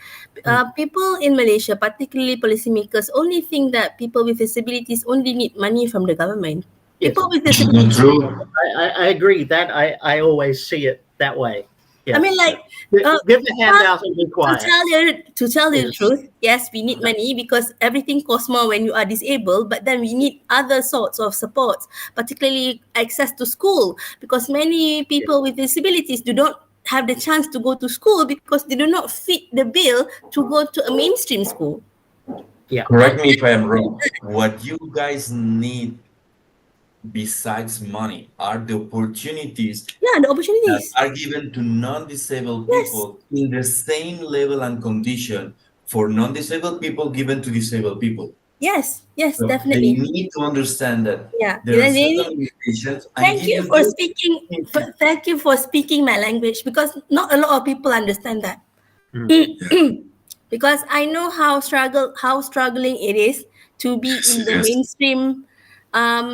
Speaker 3: People in Malaysia, particularly policymakers, only think that people with disabilities only need money from the government.
Speaker 2: yes,
Speaker 3: People with
Speaker 4: Not
Speaker 3: disabilities,
Speaker 4: true.
Speaker 2: I agree that I always see it that way.
Speaker 3: I
Speaker 2: Yeah,
Speaker 3: mean, like,
Speaker 2: give the handout and be
Speaker 3: to
Speaker 2: quiet.
Speaker 3: tell you the
Speaker 2: Yes.
Speaker 3: truth, yes, we need money because everything costs more when you are disabled. But then we need other sorts of supports, particularly access to school, because many people with disabilities do not have the chance to go to school because they do not fit the bill to go to a mainstream school.
Speaker 2: Yeah.
Speaker 4: Correct me if I am wrong. What you guys need besides money are the opportunities
Speaker 3: Yeah, the
Speaker 4: that
Speaker 3: opportunities.
Speaker 4: are given to non-disabled
Speaker 3: Yes,
Speaker 4: people in the same level and condition for non-disabled people given to disabled people.
Speaker 3: yes,
Speaker 4: So they
Speaker 3: definitely.
Speaker 4: need to understand that
Speaker 3: Yeah.
Speaker 4: there are certain limitations and
Speaker 3: Thank
Speaker 4: give
Speaker 3: you
Speaker 4: you
Speaker 3: for
Speaker 4: just
Speaker 3: speaking. Thank you for speaking my language because not a lot of people understand that.
Speaker 2: Mm.
Speaker 3: Because I know how struggling it is to be in the
Speaker 4: yes.
Speaker 3: mainstream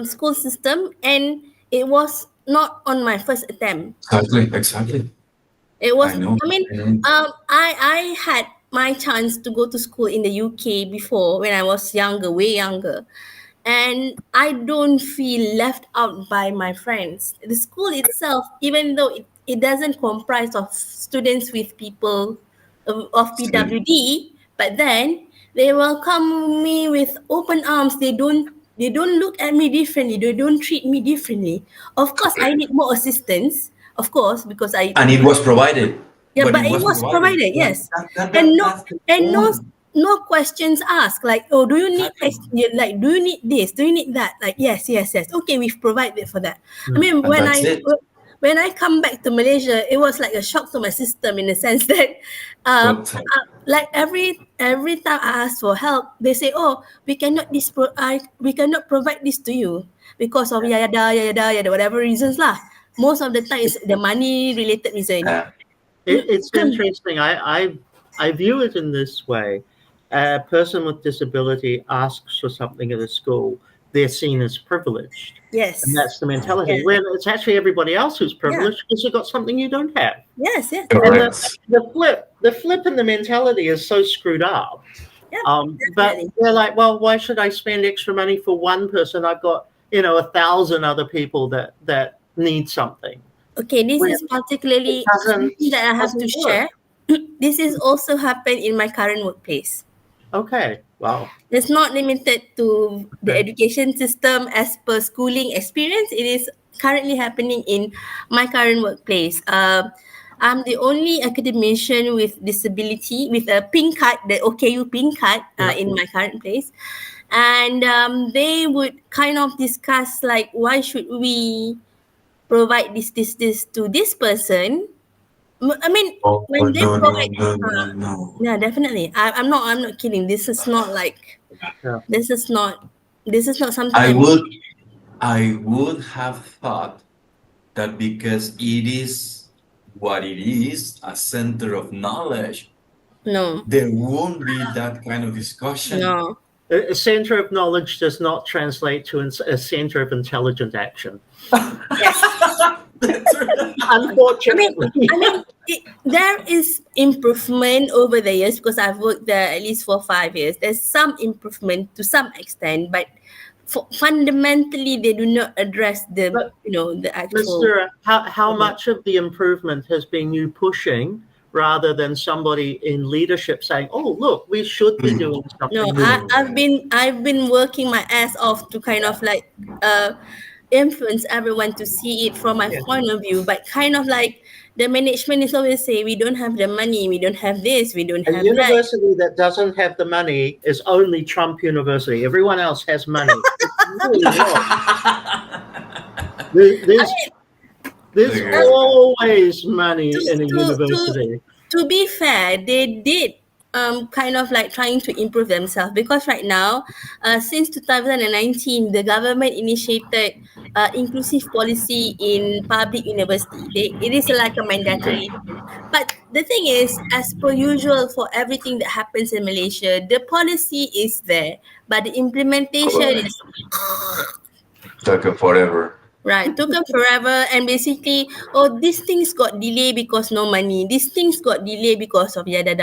Speaker 3: school system, and it was not on my first attempt.
Speaker 4: Exactly.
Speaker 3: It
Speaker 4: I
Speaker 3: was,
Speaker 4: know.
Speaker 3: I mean,
Speaker 4: I know.
Speaker 3: I had my chance to go to school in the UK before when I was younger, way younger. And I don't feel left out by my friends. The school itself, even though it doesn't comprise of students with people of PWD, but then they welcome me with open arms. They don't look at me differently. They don't treat me differently. Of course, I
Speaker 4: Correct.
Speaker 3: need more assistance, of course, because I
Speaker 4: And it was provided.
Speaker 3: yeah, but it was provided, yes, and no questions asked. Like, oh, do you need like, do you need this? Do you need that? Like, yes. Okay, we've provided for that. I mean,
Speaker 4: And that's it.
Speaker 3: when I come back to Malaysia, it was like a shock to my system in the sense that, like every time I ask for help, they say, "Oh, we cannot provide this to you because of yada, whatever reasons lah." Most of the time, it's the money related reason.
Speaker 2: It's interesting. I view it in this way. A person with disability asks for something at a school, they're seen as privileged.
Speaker 3: Yes.
Speaker 2: And that's the mentality.
Speaker 3: Yes.
Speaker 2: Where it's actually everybody else who's privileged because they've got something you don't have.
Speaker 3: Yes.
Speaker 2: And the flip in the mentality is so screwed up.
Speaker 3: Yeah,
Speaker 2: but they're like, well, why should I spend extra money for one person? I've got, 1,000 other people that need something.
Speaker 3: Okay, this is particularly something that I have to share. This is also happened in my current workplace.
Speaker 2: Okay, wow.
Speaker 3: It's not limited to the education system as per schooling experience. It is currently happening in my current workplace. I'm the only academician with disability with a pink card, the OKU pink card in my current place. And they would kind of discuss like, why should we provide this to this person? I mean, when they provide, yeah, definitely. I'm not kidding. This is not like, this is not something.
Speaker 4: I would have thought that because it is what it is, a center of knowledge,
Speaker 3: no,
Speaker 4: there won't be that kind of discussion.
Speaker 3: No.
Speaker 2: A center of knowledge does not translate to a center of intelligent action. Unfortunately.
Speaker 3: I mean, there is improvement over the years because I've worked there at least for 5 years. There's some improvement to some extent, but fundamentally, they do not address the actual.
Speaker 2: Mastura, how much of the improvement has been you pushing rather than somebody in leadership saying, "Oh, look, we should be doing something"?
Speaker 3: No, I've been working my ass off to kind of like influence everyone to see it from my point of view, but kind of like the management is always say, we don't have the money, we don't have this, we don't have that.
Speaker 2: A university that doesn't have the money is only Trump University. Everyone else has money. There's always money in a university.
Speaker 3: To be fair, they did kind of like trying to improve themselves because right now, since 2019, the government initiated inclusive policy in public university. It is like a mandatory. But the thing is, as per usual for everything that happens in Malaysia, the policy is there, but the implementation is
Speaker 4: taken forever.
Speaker 3: Right, took them forever, and basically, these things got delayed because no money. These things got delayed because of yada.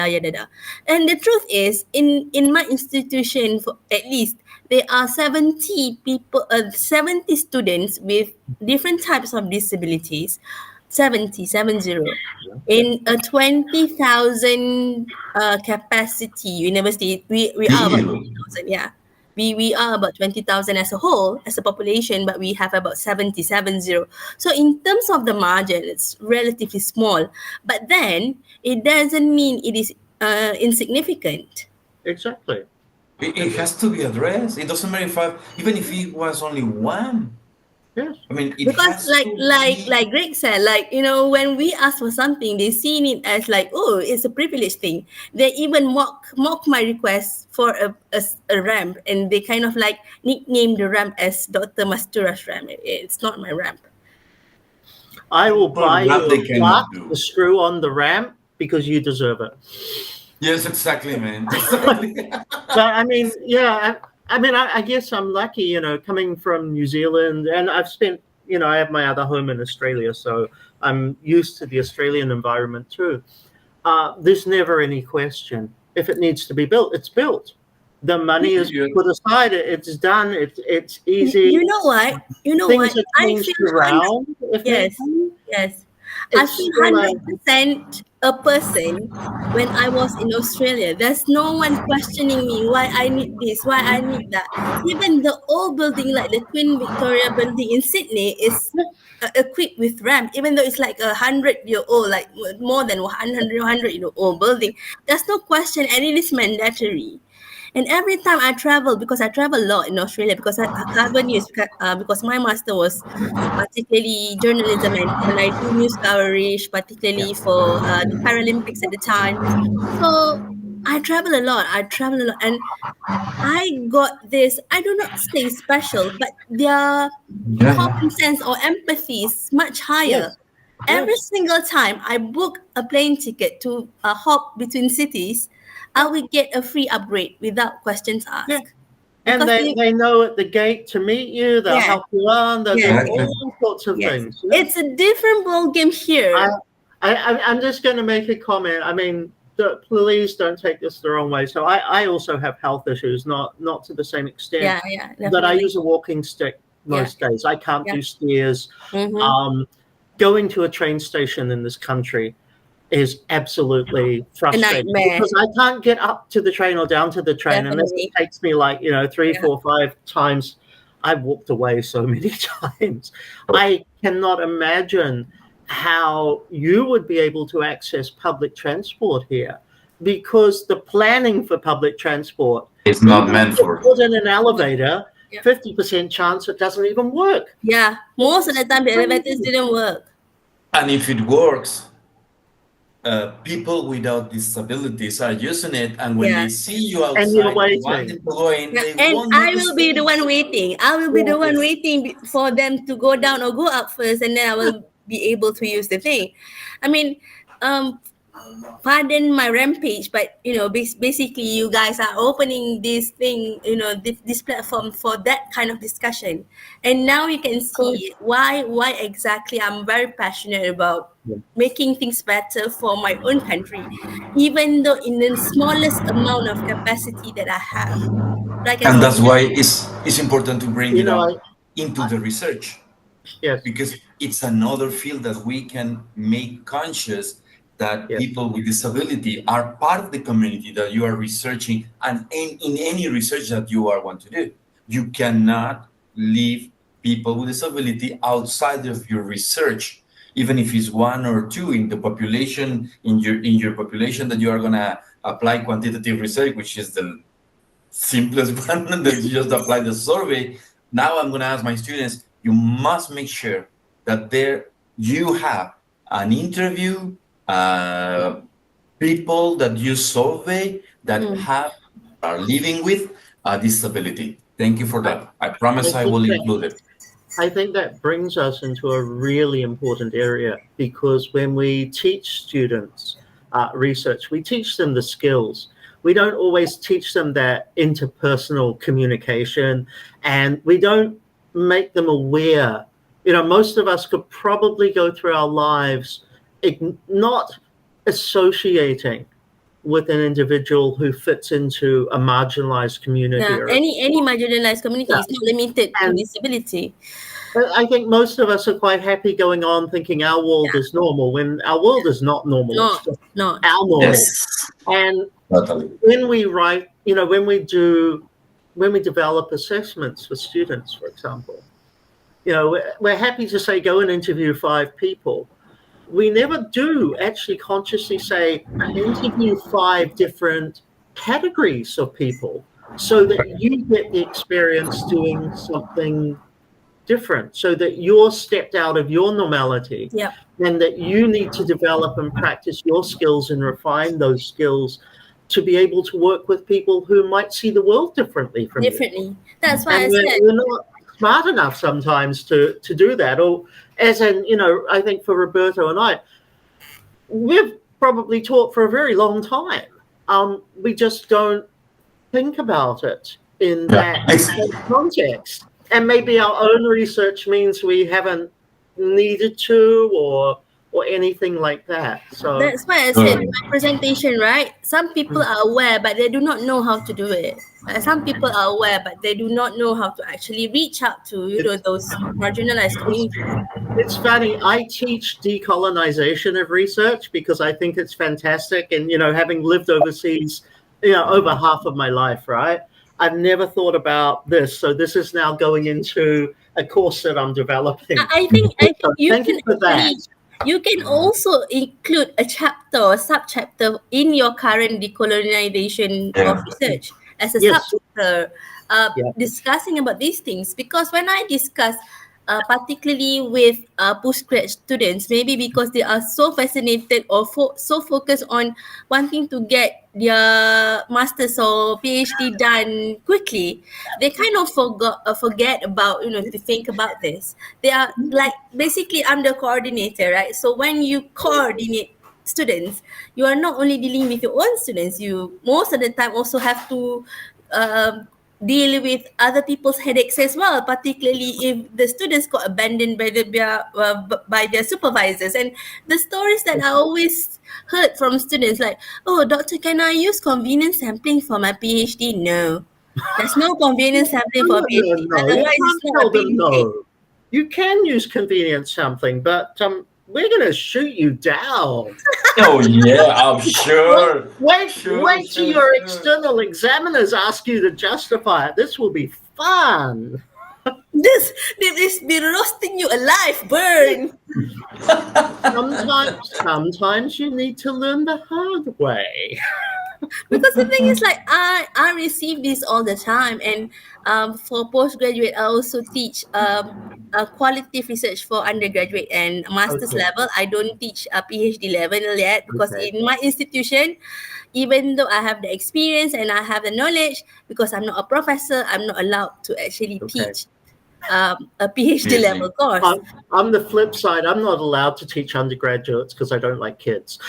Speaker 3: And the truth is, in my institution, for at least there are 70 people, 70 students with different types of disabilities, 70 in a 20,000 capacity university. We are about 20,000, yeah. We are about 20,000 as a whole, as a population, but we have about 70. So in terms of the margin, it's relatively small. But then, it doesn't mean it is insignificant.
Speaker 2: Exactly.
Speaker 4: It has to be addressed. It doesn't matter even if it was only one.
Speaker 2: Yes.
Speaker 4: I mean,
Speaker 3: because like Greg said, when we ask for something, they see it as like, oh, it's a privileged thing. They even mock my request for a ramp, and they kind of like nickname the ramp as Dr. Mastura's ramp. It's not my ramp.
Speaker 2: I will buy you a plaque to screw on the ramp because you deserve it.
Speaker 4: Yes, exactly, man.
Speaker 2: But I mean, yeah. I guess I'm lucky, coming from New Zealand, and I've spent, I have my other home in Australia, so I'm used to the Australian environment too. There's never any question. If it needs to be built, it's built. The money is put aside. It's done. It's easy.
Speaker 3: You know what?
Speaker 2: Things are changed around.
Speaker 3: Yes. I feel 100% a person when I was in Australia. There's no one questioning me why I need this, why I need that. Even the old building, like the Twin Victoria building in Sydney, is equipped with ramp, even though it's like 100-year old, like more than 100-year old building. There's no question, and it is mandatory. And every time I travel, because I travel a lot in Australia, because I cover news, because my master was particularly journalism, and I do news coverage, particularly for the Paralympics at the time. So I travel a lot. And I got this. I do not say special, but their
Speaker 4: Yeah.
Speaker 3: common sense or empathy is much higher.
Speaker 2: Yes.
Speaker 3: Every
Speaker 2: Yes.
Speaker 3: single time I book a plane ticket to hop between cities, I
Speaker 2: Yeah.
Speaker 3: will get a free upgrade without questions
Speaker 2: Yeah.
Speaker 3: asked.
Speaker 2: And
Speaker 3: Because
Speaker 2: they know at the gate to meet you, they'll
Speaker 3: yeah,
Speaker 2: help you on, they'll
Speaker 3: yeah,
Speaker 2: do
Speaker 4: Exactly.
Speaker 2: all sorts of
Speaker 3: yes,
Speaker 2: things. Yeah.
Speaker 3: it's a different ball game
Speaker 2: I,
Speaker 3: here.
Speaker 2: I'm just going to make a comment. I mean, please don't take this the wrong way. So I also have health issues, not to the same extent,
Speaker 3: Yeah,
Speaker 2: but I
Speaker 3: definitely.
Speaker 2: use a walking stick
Speaker 3: Yeah,
Speaker 2: most days. I can't
Speaker 3: yeah.
Speaker 2: do stairs.
Speaker 3: Mm-hmm.
Speaker 2: Um, Going to a train station in this country is absolutely
Speaker 3: A
Speaker 2: frustrating
Speaker 3: nightmare,
Speaker 2: because I can't get up to the train or down to the train unless it
Speaker 3: definitely.
Speaker 2: takes me like, three,
Speaker 3: Yeah.
Speaker 2: 4, 5 times. I've walked away so many times. I cannot imagine how you would be able to access public transport here because the planning for public transport,
Speaker 4: It's not
Speaker 2: even if
Speaker 4: meant
Speaker 2: you
Speaker 4: for.
Speaker 2: put in an elevator,
Speaker 3: Yeah.
Speaker 2: 50% chance it doesn't even work.
Speaker 3: Yeah, most of the
Speaker 2: It's
Speaker 3: time the elevators
Speaker 2: crazy.
Speaker 3: didn't work.
Speaker 4: And if it works, people without disabilities are using it, and when they
Speaker 3: Yeah.
Speaker 4: see you
Speaker 2: And you're
Speaker 4: outside
Speaker 2: waiting.
Speaker 4: wanting to go in,
Speaker 3: Yeah,
Speaker 4: they
Speaker 3: and
Speaker 4: won't
Speaker 3: I
Speaker 4: make the
Speaker 3: will be the one
Speaker 4: space.
Speaker 3: waiting. I will be the one waiting for them to go down or go up first, and then I will be able to use the thing. I mean, um, pardon my rampage, but basically, you guys are opening this thing, this platform for that kind of discussion, and now you can see why exactly I'm very passionate about making things better for my own country, even though in the smallest amount of capacity that I have. Like I
Speaker 4: And
Speaker 3: said,
Speaker 4: that's why it's important to bring
Speaker 2: You
Speaker 4: it
Speaker 2: know,
Speaker 4: up into the research,
Speaker 2: yes,
Speaker 4: because it's another field that we can make conscious that
Speaker 2: yes.
Speaker 4: people with disability are part of the community that you are researching, and in any research that you are want to do, you cannot leave people with disability outside of your research, even if it's one or two in the population, in your population that you are going to apply quantitative research, which is the simplest one that you just apply the survey. Now I'm going to ask my students, you must make sure that there you have an interview, people that you survey that are living with a disability. Thank you for
Speaker 2: I,
Speaker 4: that. I promise
Speaker 2: I
Speaker 4: I
Speaker 2: think
Speaker 4: will
Speaker 2: that
Speaker 4: include it.
Speaker 2: I think that brings us into a really important area because when we teach students research, we teach them the skills. We don't always teach them that interpersonal communication, and we don't make them aware. Most of us could probably go through our lives not associating with an individual who fits into a marginalized community
Speaker 3: yeah,
Speaker 2: or
Speaker 3: any marginalized community
Speaker 2: yeah.
Speaker 3: is not limited to
Speaker 2: And
Speaker 3: disability.
Speaker 2: I think most of us are quite happy going on thinking our world
Speaker 3: Yeah,
Speaker 2: is normal when our world is not normal. It's
Speaker 3: not
Speaker 2: just
Speaker 3: not.
Speaker 2: our normal.
Speaker 4: Yes,
Speaker 2: And
Speaker 4: totally.
Speaker 2: when we write, when we develop assessments for students, for example, we're happy to say go and interview 5 people. We never do actually consciously say interview 5 different categories of people so that you get the experience doing something different, so that you're stepped out of your normality
Speaker 3: Yep,
Speaker 2: and that you need to develop and practice your skills and refine those skills to be able to work with people who might see the world differently from you.
Speaker 3: differently. That's why
Speaker 2: And
Speaker 3: I
Speaker 2: we're,
Speaker 3: said,
Speaker 2: we're not smart enough sometimes to do that. Or as in, I think for Roberto and I, we've probably taught for a very long time. We just don't think about it in
Speaker 4: Yeah.
Speaker 2: that context. And maybe our own research means we haven't needed to, or or anything like that. So
Speaker 3: That's why I said my presentation, right? Some people are aware, but they do not know how to do it. Some people are aware, but they do not know how to actually reach out to those marginalized communities.
Speaker 2: it's funny. I teach decolonization of research because I think it's fantastic. And, having lived overseas, over half of my life, right? I've never thought about this. So this is now going into a course that I'm developing.
Speaker 3: I think
Speaker 2: So
Speaker 3: you
Speaker 2: thank
Speaker 3: can
Speaker 2: you for that.
Speaker 3: actually, you can also include a chapter or subchapter in your current decolonization of research as a
Speaker 2: Yes.
Speaker 3: subchapter,
Speaker 2: Yeah.
Speaker 3: discussing about these things. Because when I discuss, particularly with postgrad students, maybe because they are so fascinated or so focused on wanting to get their master's or PhD done quickly, they kind of forget about to think about this. They are like, basically, I'm the coordinator, right? So when you coordinate students, you are not only dealing with your own students, you most of the time also have to deal with other people's headaches as well, particularly if the students got abandoned by their supervisors. And the stories that I always heard from students, like, oh, doctor, can I use convenience sampling for my PhD? No, there's no convenience sampling for
Speaker 2: No.
Speaker 3: PhD.
Speaker 2: You
Speaker 3: Otherwise,
Speaker 2: can't
Speaker 3: it's not a
Speaker 2: tell them
Speaker 3: PhD.
Speaker 2: no. You can use convenient sampling, but we're going to shoot you down.
Speaker 4: Oh yeah, I'm sure.
Speaker 2: Wait
Speaker 4: Sure,
Speaker 2: till
Speaker 4: sure,
Speaker 2: your
Speaker 4: sure.
Speaker 2: external examiners ask you to justify it. This will be fun.
Speaker 3: This is be roasting you alive, burn.
Speaker 2: Sometimes you need to learn the hard way.
Speaker 3: Because the thing is, like, I receive this all the time. And for postgraduate, I also teach qualitative research for undergraduate and master's
Speaker 2: Okay.
Speaker 3: level. I don't teach a PhD level yet, because
Speaker 2: Okay.
Speaker 3: in my institution, even though I have the experience and I have the knowledge, because I'm not a professor, I'm not allowed to actually
Speaker 2: Okay.
Speaker 3: teach a PhD level course.
Speaker 2: On the flip side, I'm not allowed to teach undergraduates because I don't like kids.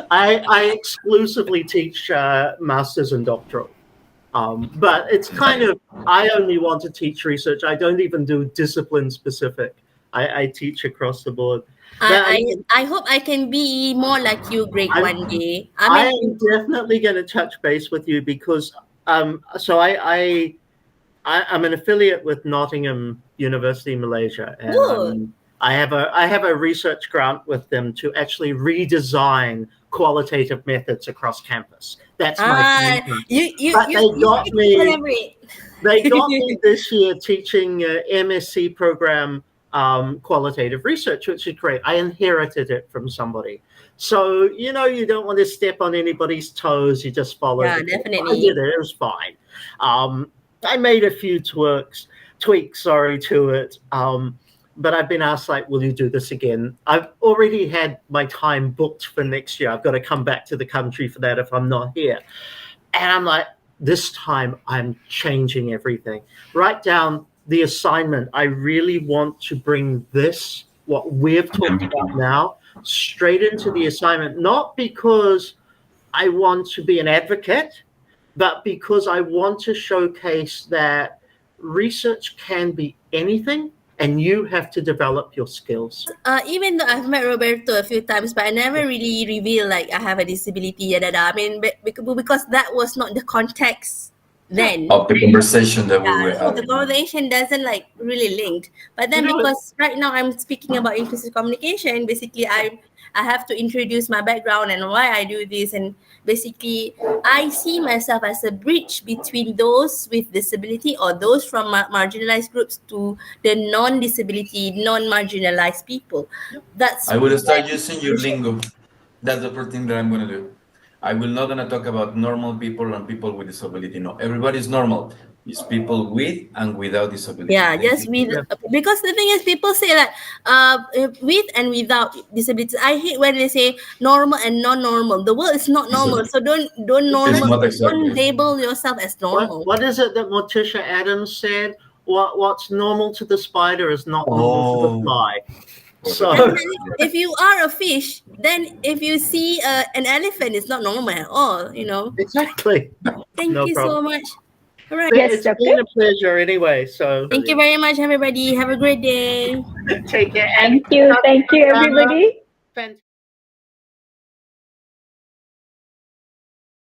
Speaker 2: I exclusively teach masters and doctoral. But it's kind of, I only want to teach research. I don't even do discipline specific. I teach across the board.
Speaker 3: I hope I can be more like you, Greg, one day.
Speaker 2: I am definitely going to touch base with you because so I'm an affiliate with Nottingham University, Malaysia, and I have a research grant with them to actually redesign qualitative methods across campus. That's my They got me this year teaching MSc program qualitative research, which is great. I inherited it from somebody. So, you don't want to step on anybody's toes. You just follow.
Speaker 3: Yeah, definitely.
Speaker 2: I did it. It was fine. I made a few tweaks, to it. But I've been asked, like, will you do this again? I've already had my time booked for next year. I've got to come back to the country for that if I'm not here. And I'm like, this time I'm changing everything. Write down the assignment. I really want to bring this, what we've talked about now, straight into the assignment, not because I want to be an advocate, but because I want to showcase that research can be anything and you have to develop your skills.
Speaker 3: Even though I've met Roberto a few times, but I never really reveal, like, I have a disability, I mean, because that was not the context then
Speaker 4: of the conversation that we were
Speaker 3: so
Speaker 4: having.
Speaker 3: the conversation doesn't, like, really linked. But then, because right now I'm speaking about inclusive communication, basically I have to introduce my background and why I do this. And basically I see myself as a bridge between those with disability or those from marginalized groups to the non-disability, non-marginalized people.
Speaker 4: I will start using your lingo. That's the first thing that I'm going to do. I will not going to talk about normal people and people with disability. No, everybody's normal. It's people with and without disability.
Speaker 3: Yeah, just with, because the thing is, people say that with and without disabilities. I hate when they say normal and non-normal. The world is not normal, so don't label yourself as normal.
Speaker 2: What is it that Morticia Adams said? What's normal to the spider is not normal to the fly. So,
Speaker 3: if you are a fish, then if you see an elephant, it's not normal at all.
Speaker 2: Exactly.
Speaker 3: Thank you so much. All right.
Speaker 1: Yes,
Speaker 2: It's
Speaker 1: Doctor.
Speaker 2: been a pleasure anyway. So
Speaker 3: Thank you very much, everybody. Have a great day.
Speaker 2: take care.
Speaker 1: Thank you, everybody.
Speaker 2: Fantastic.